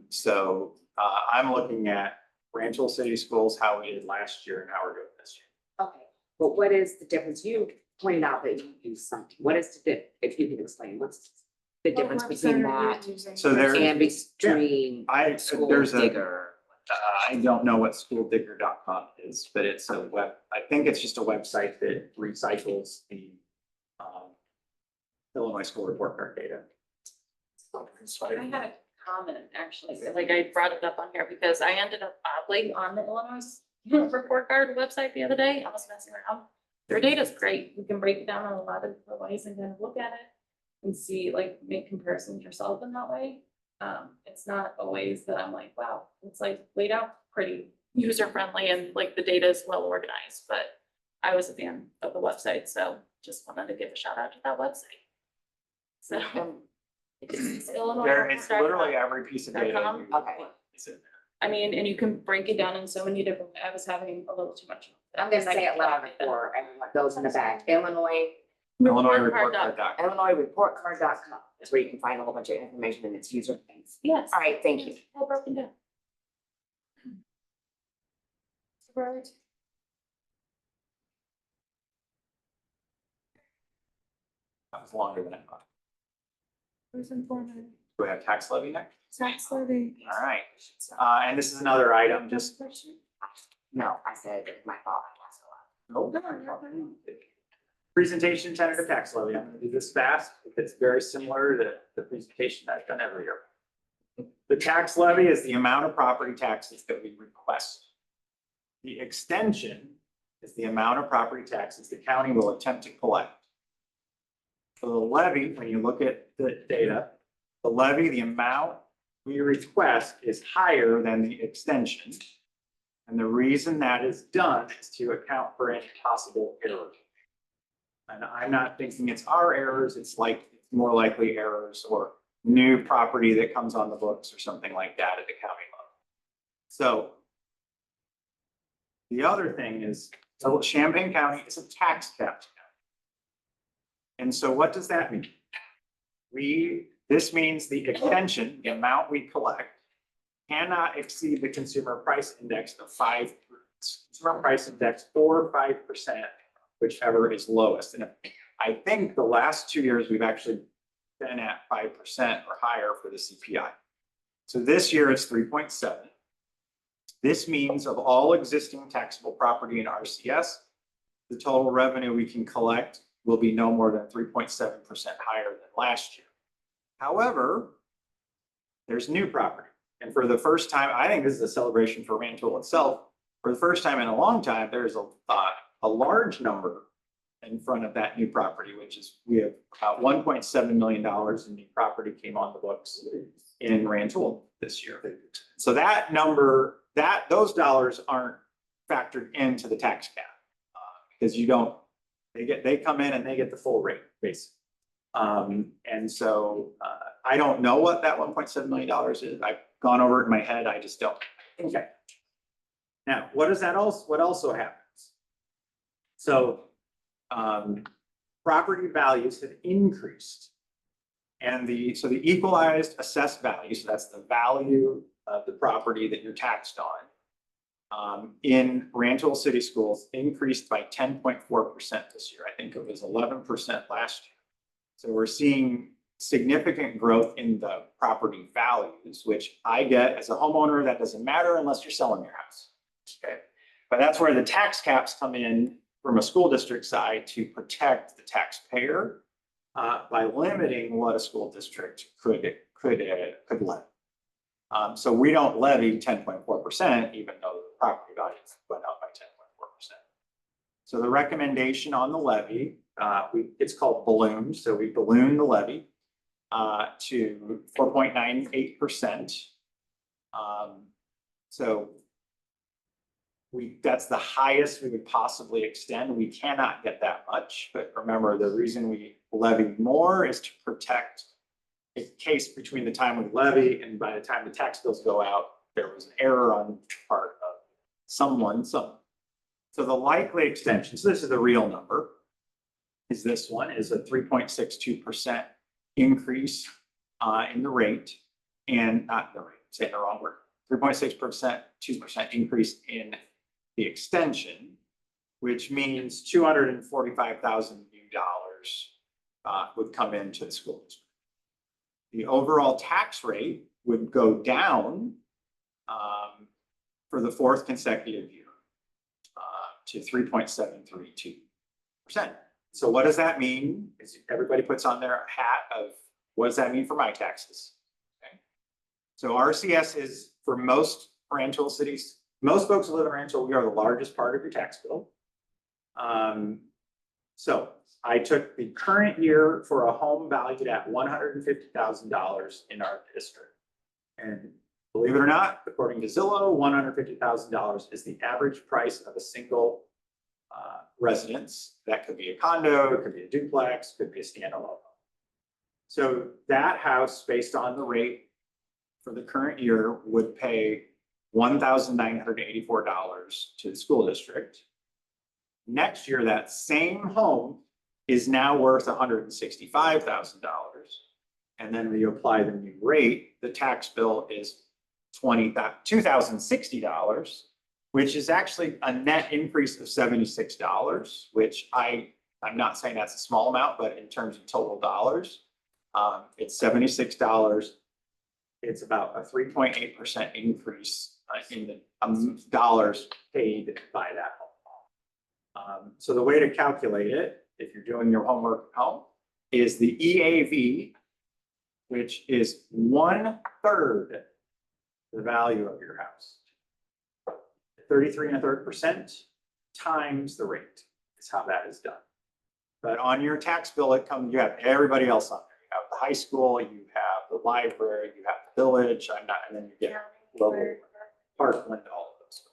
Speaker 3: So I'm looking at Rancho City Schools, how we did last year and how we're doing this year.
Speaker 1: Okay, but what is the difference? You pointed out that you use something. What is if you can explain, what's the difference between that
Speaker 3: So there,
Speaker 1: and between School
Speaker 3: there's a,
Speaker 1: Digger?
Speaker 3: I don't know what schooldigger.com is, but it's a I think it's just a website that recycles the Illinois school report card data.
Speaker 8: I had a comment, actually, like I brought it up on here because I ended up oddly on the Illinois report card website the other day. I was messing around. Their data is great. You can break it down in a lot of different ways and kind of look at it and see, like, make comparisons yourself in that way. It's not always that I'm like, wow, it's like laid out pretty user friendly and like the data is well organized, but I was a fan of the website, so just wanted to give a shout out to that website. So. It's Illinois.
Speaker 3: It's literally every piece of data.
Speaker 1: Okay.
Speaker 3: Is in there.
Speaker 8: I mean, and you can break it down in so many different, I was having a little too much.
Speaker 1: I'm gonna say it loud for everyone, those in the back. Illinois
Speaker 3: IllinoisReportCard.com.
Speaker 1: IllinoisReportCard.com is where you can find a whole bunch of information and it's user things.
Speaker 8: Yes.
Speaker 1: All right, thank you.
Speaker 8: All broken down.
Speaker 5: Right.
Speaker 3: That was longer than I thought.
Speaker 5: Who's informative?
Speaker 3: Do we have tax levy next?
Speaker 5: Tax levy.
Speaker 3: All right. And this is another item, just.
Speaker 1: No, I said it's my fault.
Speaker 3: Nope. Presentation tentative tax levy. I'm gonna do this fast. It's very similar to the presentation I've done every year. The tax levy is the amount of property taxes that we request. The extension is the amount of property taxes the county will attempt to collect. So the levy, when you look at the data, the levy, the amount we request is higher than the extension. And the reason that is done is to account for any possible errors. And I'm not thinking it's our errors, it's more likely errors or new property that comes on the books or something like that at the county level. So the other thing is, so Champaign County is a tax cap county. And so what does that mean? This means the extension, the amount we collect, cannot exceed the consumer price index of consumer price index or 5%, whichever is lowest. And I think the last 2 years, we've actually been at 5% or higher for the CPI. So this year it's 3.7. This means of all existing taxable property in RCS, the total revenue we can collect will be no more than 3.7% higher than last year. However, there's new property. And for the first time, I think this is a celebration for Rantoul itself. For the first time in a long time, there's a large number in front of that new property, which is we have about $1.7 million in new property came on the books in Rantoul this year. So that number, those dollars aren't factored into the tax cap because they come in and they get the full rate basically. And so I don't know what that $1.7 million is. I've gone over it in my head. I just don't. Okay. Now, what also happens? So property values have increased. And the equalized assessed value, so that's the value of the property that you're taxed on, in Rantoul City Schools increased by 10.4% this year. I think it was 11% last year. So we're seeing significant growth in the property values, which I get as a homeowner, that doesn't matter unless you're selling your house. Okay, but that's where the tax caps come in from a school district side to protect the taxpayer by limiting what a school district could levy. So we don't levy 10.4%, even though the property values went up by 10.4%. So the recommendation on the levy, it's called balloon. So we balloon the levy to 4.98%. So that's the highest we would possibly extend. We cannot get that much, but remember, the reason we levy more is to protect a case between the time we levy and by the time the tax bills go out, there was an error on the part of someone. So the likely extension, so this is the real number, is this one, is a 3.62% increase in the rate, and not the rate, saying the wrong word, 3.6%, 2% increase in the extension, which means $245,000 new dollars would come into the school district. The overall tax rate would go down for the fourth consecutive year to 3.732%. So what does that mean? Is everybody puts on their hat of what does that mean for my taxes? Okay. So RCS is for most Rantoul cities. Most folks who live in Rantoul, we are the largest part of your tax bill. So I took the current year for a home valued at $150,000 in our district. And believe it or not, according to Zillow, $150,000 is the average price of a single residence. That could be a condo, it could be a duplex, could be a standalone. So that house, based on the rate for the current year, would pay $1,984 to the school district. Next year, that same home is now worth $165,000. And then we apply the new rate, the tax bill is $2,060, which is actually a net increase of $76, which I'm not saying that's a small amount, but in terms of total dollars, it's $76. It's about a 3.8% increase in the dollars paid by that home. So the way to calculate it, if you're doing your homework at home, is the EAV, which is 1/3 the value of your house. 33 1/3% times the rate is how that is done. But on your tax bill, you have everybody else on there. You have the high school, you have the library, you have the village, and then you get local, Parkland, all of those.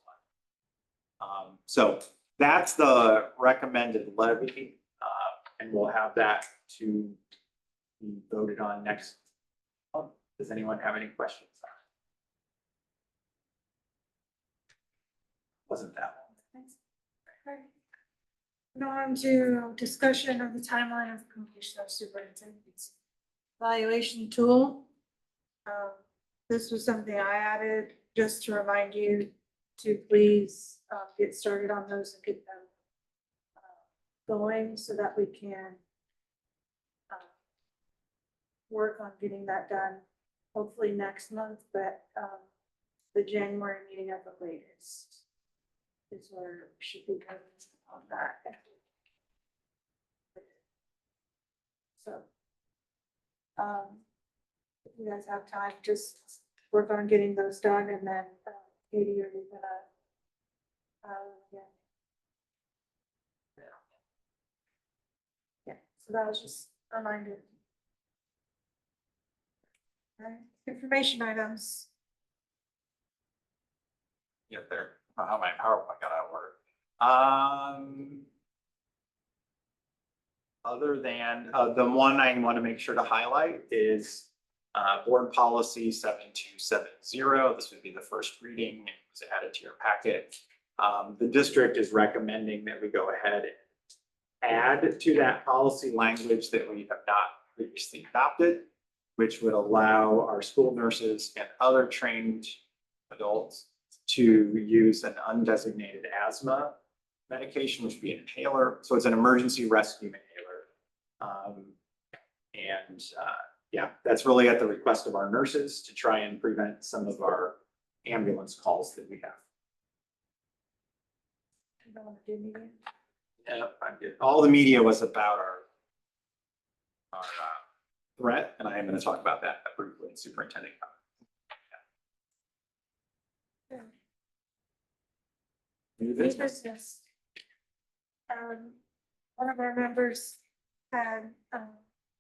Speaker 3: So that's the recommended levy, and we'll have that to be voted on next month. Does anyone have any questions? Wasn't that long.
Speaker 5: Now on to discussion of the timeline of completion of superintendent's evaluation tool. This was something I added just to remind you to please get started on those and get them going so that we can work on getting that done, hopefully next month, but the January meeting at the latest is where we should be going on that. So, if you guys have time, just work on getting those done, and then Katie, are you gonna yeah, so that was just a reminder. All right, information items.
Speaker 3: Get there. How my PowerPoint got out of work. Other than the one I want to make sure to highlight is board policy 7270. This would be the first reading. It was added to your packet. The district is recommending that we go ahead and add to that policy language that we have not previously adopted, which would allow our school nurses and other trained adults to use an undesignated asthma medication, which would be an inhaler. So it's an emergency rescue inhaler. Yeah, that's really at the request of our nurses to try and prevent some of our ambulance calls that we have.
Speaker 5: You don't wanna do media?
Speaker 3: Yeah, I did. All the media was about our threat, and I am going to talk about that briefly in superintendent comment. New
Speaker 5: New
Speaker 3: business.
Speaker 5: business. One of our members had,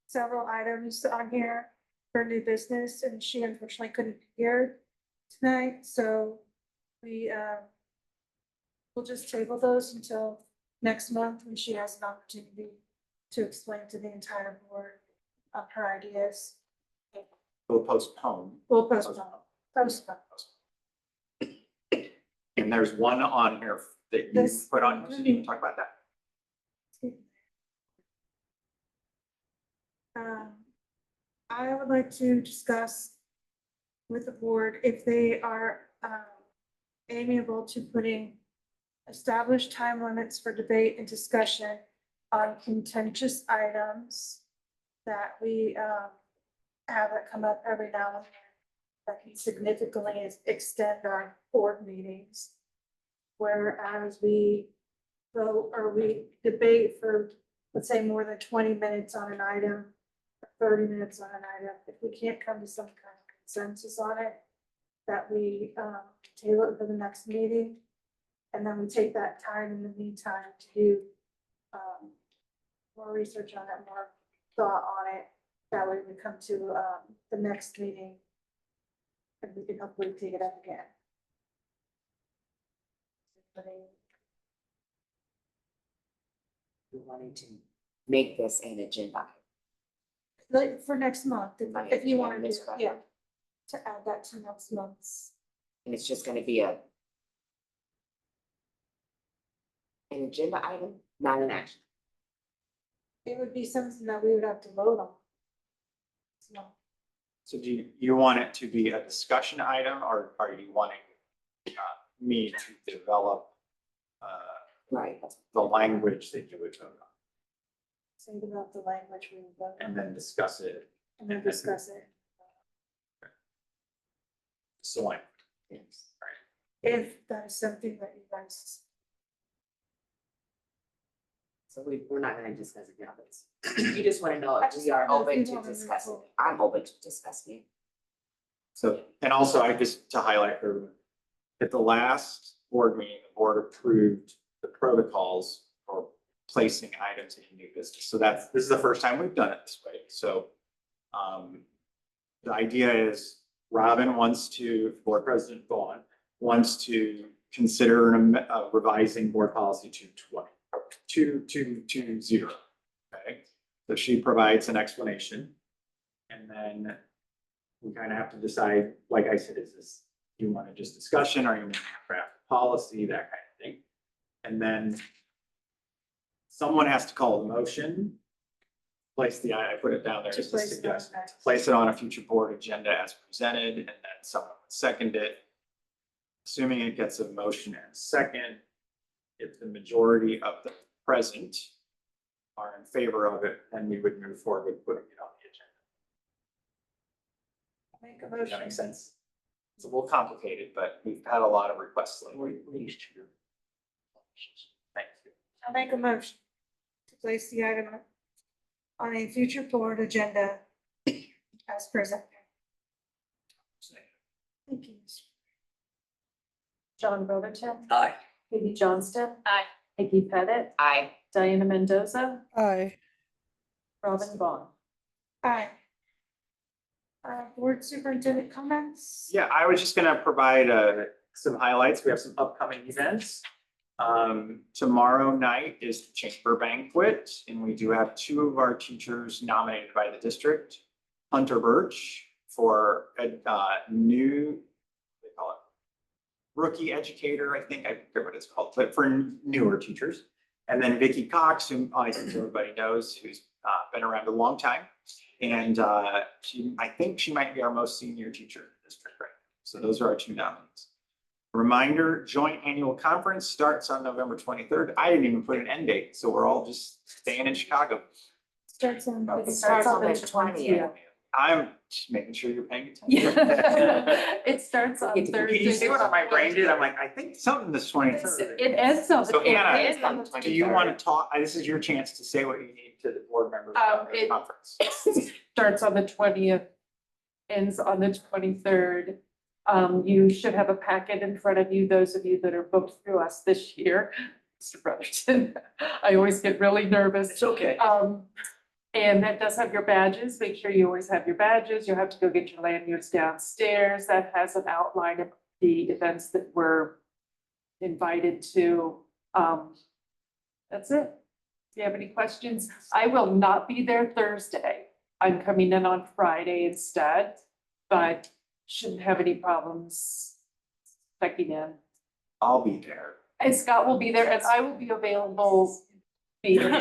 Speaker 5: several items on here for new business, and she unfortunately couldn't be here tonight, so we, we'll just table those until next month when she has an opportunity to explain to the entire board her ideas.
Speaker 3: We'll postpone.
Speaker 5: We'll postpone.
Speaker 3: And there's one on here that you
Speaker 5: This-
Speaker 3: put on, so you can talk about that.
Speaker 5: I would like to discuss with the board if they are amiable to putting established time limits for debate and discussion on contentious items that we have that come up every now and then that can significantly extend our board meetings. Whereas we vote or we debate for, let's say, more than 20 minutes on an item, 30 minutes on an item, if we can't come to some kind of consensus on it, that we table it for the next meeting. And then we take that time in the meantime to do more research on it, more thought on it. That way we come to the next meeting and we can hopefully take it up again.
Speaker 1: We wanted to make this an agenda.
Speaker 5: Like for next month, if you want to,
Speaker 1: Miss Crawford.
Speaker 5: yeah, to add that to next month's.
Speaker 1: And it's just gonna be an agenda item, not an action.
Speaker 5: It would be something that we would have to vote on. So,
Speaker 3: So do you want it to be a discussion item, or are you wanting me to develop
Speaker 1: Right.
Speaker 3: the language that you would vote on
Speaker 5: think about the language we would vote on
Speaker 3: and then discuss it?
Speaker 5: and then discuss it.
Speaker 3: So like,
Speaker 1: Yes.
Speaker 5: If that is something that you guys,
Speaker 1: So we're not gonna discuss it now, but you just wanna know
Speaker 5: I
Speaker 1: if
Speaker 5: just
Speaker 1: we are
Speaker 5: wanna know if
Speaker 1: open
Speaker 5: you
Speaker 1: to
Speaker 5: wanna move
Speaker 1: discussing
Speaker 5: forward.
Speaker 1: it. I'm open to discussing it.
Speaker 3: so, and also I just to highlight for everyone, at the last board meeting, the board approved the protocols for placing items in new business. So this is the first time we've done it this way. So the idea is Robin wants to, Board President Vaughn wants to consider revising board policy 2220. Okay, so she provides an explanation. And then we kind of have to decide, like I said, is this, you want to just discussion, or you want to craft policy, that kind of thing. And then someone has to call the motion, place the, I put it down there
Speaker 5: To
Speaker 3: as a
Speaker 5: place it on
Speaker 3: suggestion,
Speaker 5: the next.
Speaker 3: place it on a future board agenda as presented, and then someone would second it. Assuming it gets a motion and a second, if the majority of the present are in favor of it, then we would move forward with putting it on the agenda.
Speaker 5: make a
Speaker 3: Does that
Speaker 5: motion.
Speaker 3: make sense? It's a little complicated, but we've had a lot of requests lately. Thank you.
Speaker 5: I'll make a motion to place the item on a future board agenda as presented. Thank you.
Speaker 9: John Brotherton.
Speaker 6: Aye.
Speaker 9: Katie Johnston.
Speaker 8: Aye.
Speaker 9: Vicky Pettit.
Speaker 1: Aye.
Speaker 9: Diana Mendoza.
Speaker 4: Aye.
Speaker 9: Robin Vaughn.
Speaker 5: Aye. Board superintendent comments?
Speaker 3: Yeah, I was just gonna provide some highlights. We have some upcoming events. Tomorrow night is the chamber banquet, and we do have two of our teachers nominated by the district. Hunter Birch for a new, they call it rookie educator, I think, I forget what it's called, but for newer teachers. And then Vicky Cox, who I think everybody knows, who's been around a long time. And I think she might be our most senior teacher in the district right now. So those are our two nominees. Reminder, joint annual conference starts on November 23rd. I didn't even put an end date, so we're all just staying in Chicago.
Speaker 5: Starts on.
Speaker 1: It starts on the 20th.
Speaker 3: I'm just making sure you're paying attention.
Speaker 9: Yeah. It starts on
Speaker 1: Can
Speaker 9: Thursday.
Speaker 3: Can you see what my brain did? I'm like, I think something this 23rd.
Speaker 9: It ends on.
Speaker 3: So
Speaker 9: it
Speaker 3: Hannah,
Speaker 9: ends on the
Speaker 3: Do you
Speaker 9: 23rd.
Speaker 3: want to talk? This is your chance to say what you need to the board members about the
Speaker 9: It-
Speaker 3: conference.
Speaker 9: Starts on the 20th, ends on the 23rd. You should have a packet in front of you, those of you that are booked through us this year. Mr. Brotherton, I always get really nervous.
Speaker 6: It's okay.
Speaker 9: And that does have your badges. Make sure you always have your badges. You'll have to go get your lanyards downstairs. That has an outline of the events that we're invited to. That's it. If you have any questions, I will not be there Thursday. I'm coming in on Friday instead, but shouldn't have any problems checking in.
Speaker 3: I'll be there.
Speaker 9: And Scott will be there and I will be available via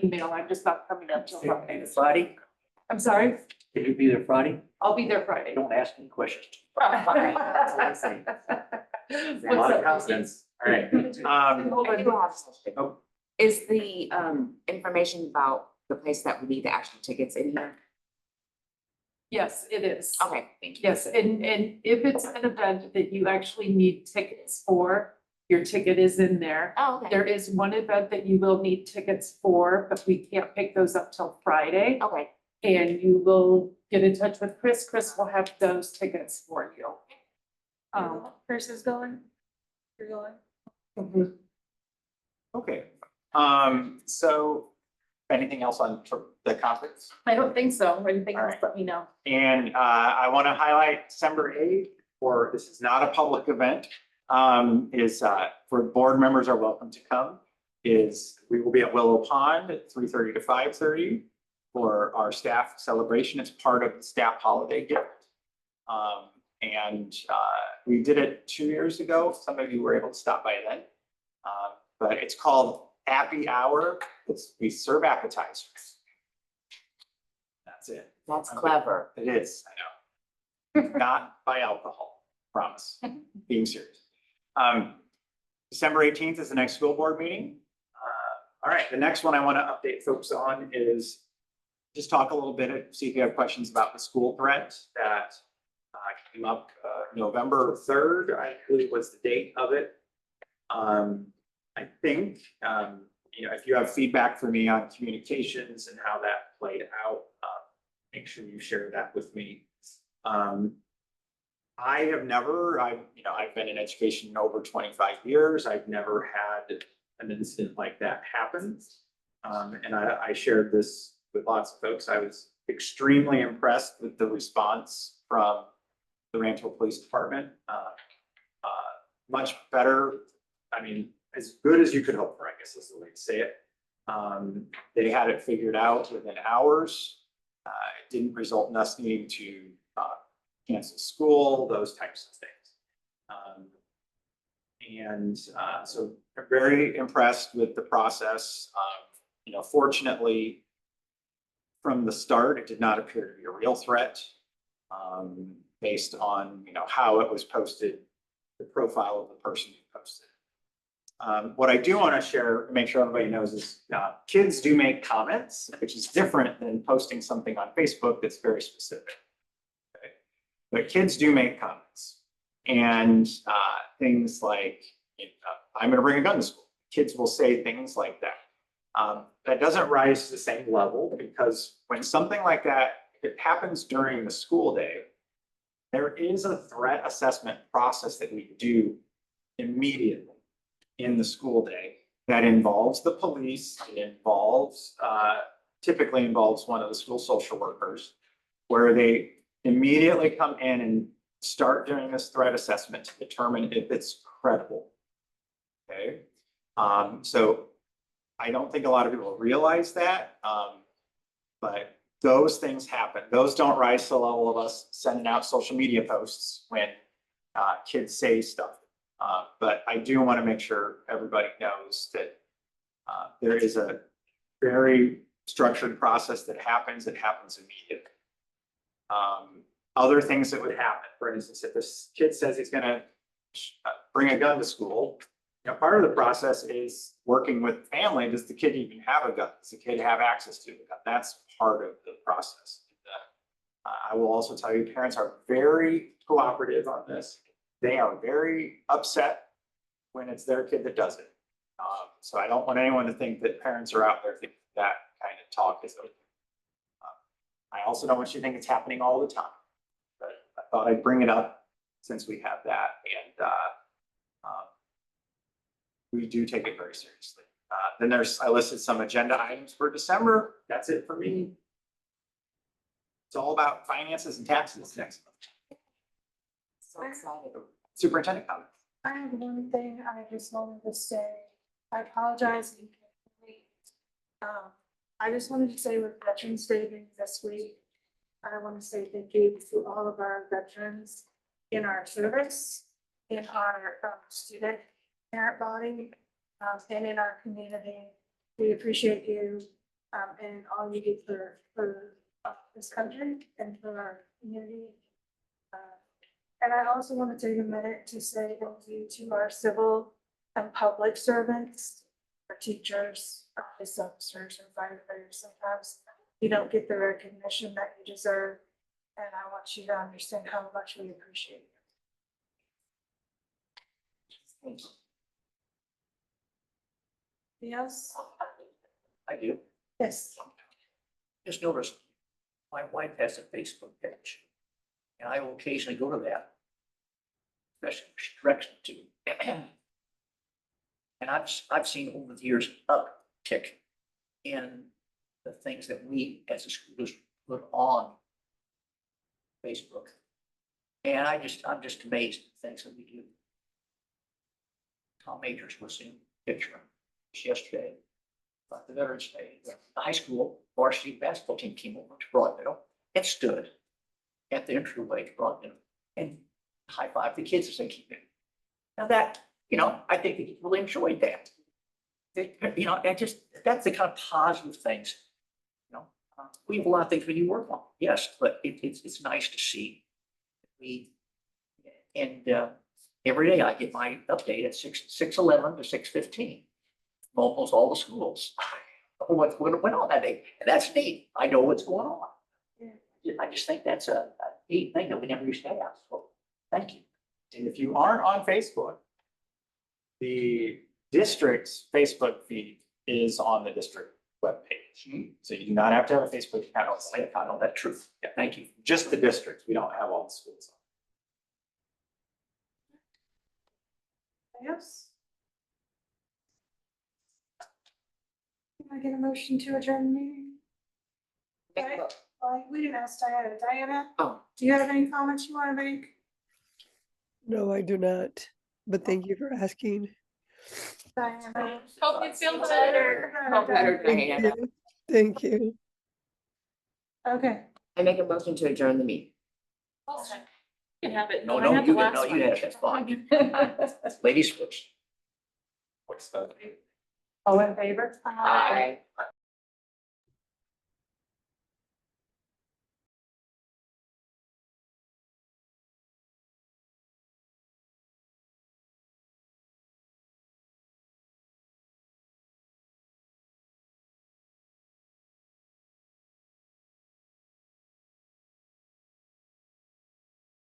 Speaker 9: email. I'm just not coming up till Friday.
Speaker 6: Friday?
Speaker 9: I'm sorry?
Speaker 6: Can you be there Friday?
Speaker 9: I'll be there Friday.
Speaker 6: Don't ask any questions.
Speaker 9: What's
Speaker 6: A lot of
Speaker 9: up?
Speaker 6: confidence.
Speaker 3: All right.
Speaker 9: Hold
Speaker 1: I
Speaker 9: on.
Speaker 1: do have a question.
Speaker 3: Oh.
Speaker 1: Is the information about the place that we need the actual tickets in here?
Speaker 9: Yes, it is.
Speaker 1: Okay, thank you.
Speaker 9: Yes, and if it's an event that you actually need tickets for, your ticket is in there.
Speaker 1: Oh, okay,
Speaker 9: There is one event that you will need tickets for, but we can't pick those up till Friday.
Speaker 1: okay.
Speaker 9: And you will get in touch with Chris. Chris will have those tickets for you.
Speaker 5: Chris is going? You're going?
Speaker 3: Okay. So anything else on the conference?
Speaker 9: I don't think so. Anything
Speaker 3: All
Speaker 9: else,
Speaker 3: right.
Speaker 9: let me know.
Speaker 3: And I want to highlight December 8th, or this is not a public event, is for board members are welcome to come, is we will be at Willow Pond at 3:30 to 5:30 for our staff celebration. It's part of the staff holiday gift. And we did it 2 years ago. Some of you were able to stop by then. But it's called Happy Hour. We serve appetizers. That's it.
Speaker 1: That's clever.
Speaker 3: It is, I know. Not by alcohol, promise, being serious. December 18th is the next school board meeting. All right, the next one I want to update folks on is just talk a little bit, see if you have questions about the school threat that came up November 3rd, I believe was the date of it. I think, if you have feedback for me on communications and how that played out, make sure you share that with me. I've been in education over 25 years. I've never had an incident like that happen. And I shared this with lots of folks. I was extremely impressed with the response from the Rancho Police Department. Much better, as good as you could hope for, I guess is the way to say it. They had it figured out within hours. It didn't result in us needing to cancel school, those types of things. So I'm very impressed with the process. Fortunately, from the start, it did not appear to be a real threat based on, how it was posted, the profile of the person who posted. What I do want to share, make sure everybody knows is kids do make comments, which is different than posting something on Facebook that's very specific. Okay? But kids do make comments and things like, I'm going to bring a gun to school. Kids will say things like that. That doesn't rise to the same level because when something like that, it happens during the school day, there is a threat assessment process that we do immediately in the school day that involves the police, it typically involves one of the school social workers, where they immediately come in and start doing this threat assessment to determine if it's credible. Okay, so I don't think a lot of people realize that, but those things happen. Those don't rise to the level of us sending out social media posts when kids say stuff. But I do want to make sure everybody knows that there is a very structured process that happens. It happens immediately. Other things that would happen, for instance, if this kid says he's going to bring a gun to school. Part of the process is working with family. Does the kid even have a gun? Does the kid have access to a gun? That's part of the process. I will also tell you, parents are very cooperative on this. They are very upset when it's their kid that does it. So I don't want anyone to think that parents are out there thinking that kind of talk is okay. I also don't want you to think it's happening all the time, but I thought I'd bring it up since we have that, and we do take it very seriously. Then I listed some agenda items for December. That's it for me. It's all about finances and taxes next month.
Speaker 2: So excited.
Speaker 3: Superintendent comments.
Speaker 5: I have one thing I just wanted to say. I apologize. I just wanted to say with Veterans Day being this week, I want to say thank you to all of our veterans in our service, in our student parent body, and in our community. We appreciate you and all you do for this country and for our community. And I also want to take a minute to say thank you to our civil and public servants, our teachers, our police officers, and firefighters. Sometimes you don't get the recognition that you deserve, and I want you to understand how much we appreciate you.
Speaker 2: Thank you.
Speaker 5: Yes?
Speaker 1: I do.
Speaker 5: Yes.
Speaker 1: Just noticed, my wife has a Facebook page, and I will occasionally go to that. Especially if she directs me to. And I've seen over the years uptick in the things that we as a school district put on Facebook. And I'm just amazed at the things that we do. Tom Majors was in the picture just yesterday, about the Veterans Day. The high school varsity basketball team came over to Broadmeadow and stood at the entryway to Broadmeadow and high-fived the kids as they came in. Now that, I think they really enjoyed that. And just, that's the kind of positive things, we have a lot of things we need to work on, yes, but it's nice to see. Every day I get my update at 6:11 to 6:15. Almost all the schools. What went on that day, and that's neat. I know what's going on. I just think that's a neat thing that we never used to have, so thank you.
Speaker 3: And if you aren't on Facebook, the district's Facebook feed is on the district webpage. So you do not have to have a Facebook account.
Speaker 1: I know that truth. Yeah, thank you.
Speaker 3: Just the districts. We don't have all the schools on.
Speaker 5: Yes? Can I get a motion to adjourn the meeting?
Speaker 2: Make a mo-
Speaker 5: We didn't ask Diana. Diana?
Speaker 1: Oh.
Speaker 5: Do you have any comments you want to make?
Speaker 4: No, I do not, but thank you for asking.
Speaker 5: Diana?
Speaker 8: Hope you feel better.
Speaker 2: Feel better,
Speaker 4: Thank
Speaker 2: Diana.
Speaker 4: you. Thank you.
Speaker 5: Okay.
Speaker 2: I make a motion to adjourn the meeting.
Speaker 8: You have it.
Speaker 1: No,
Speaker 8: I had the
Speaker 1: you
Speaker 8: last
Speaker 1: no, you
Speaker 8: one.
Speaker 1: had it, that's fine. Ladies first.
Speaker 3: What's the?
Speaker 9: All in favor?
Speaker 2: Aye.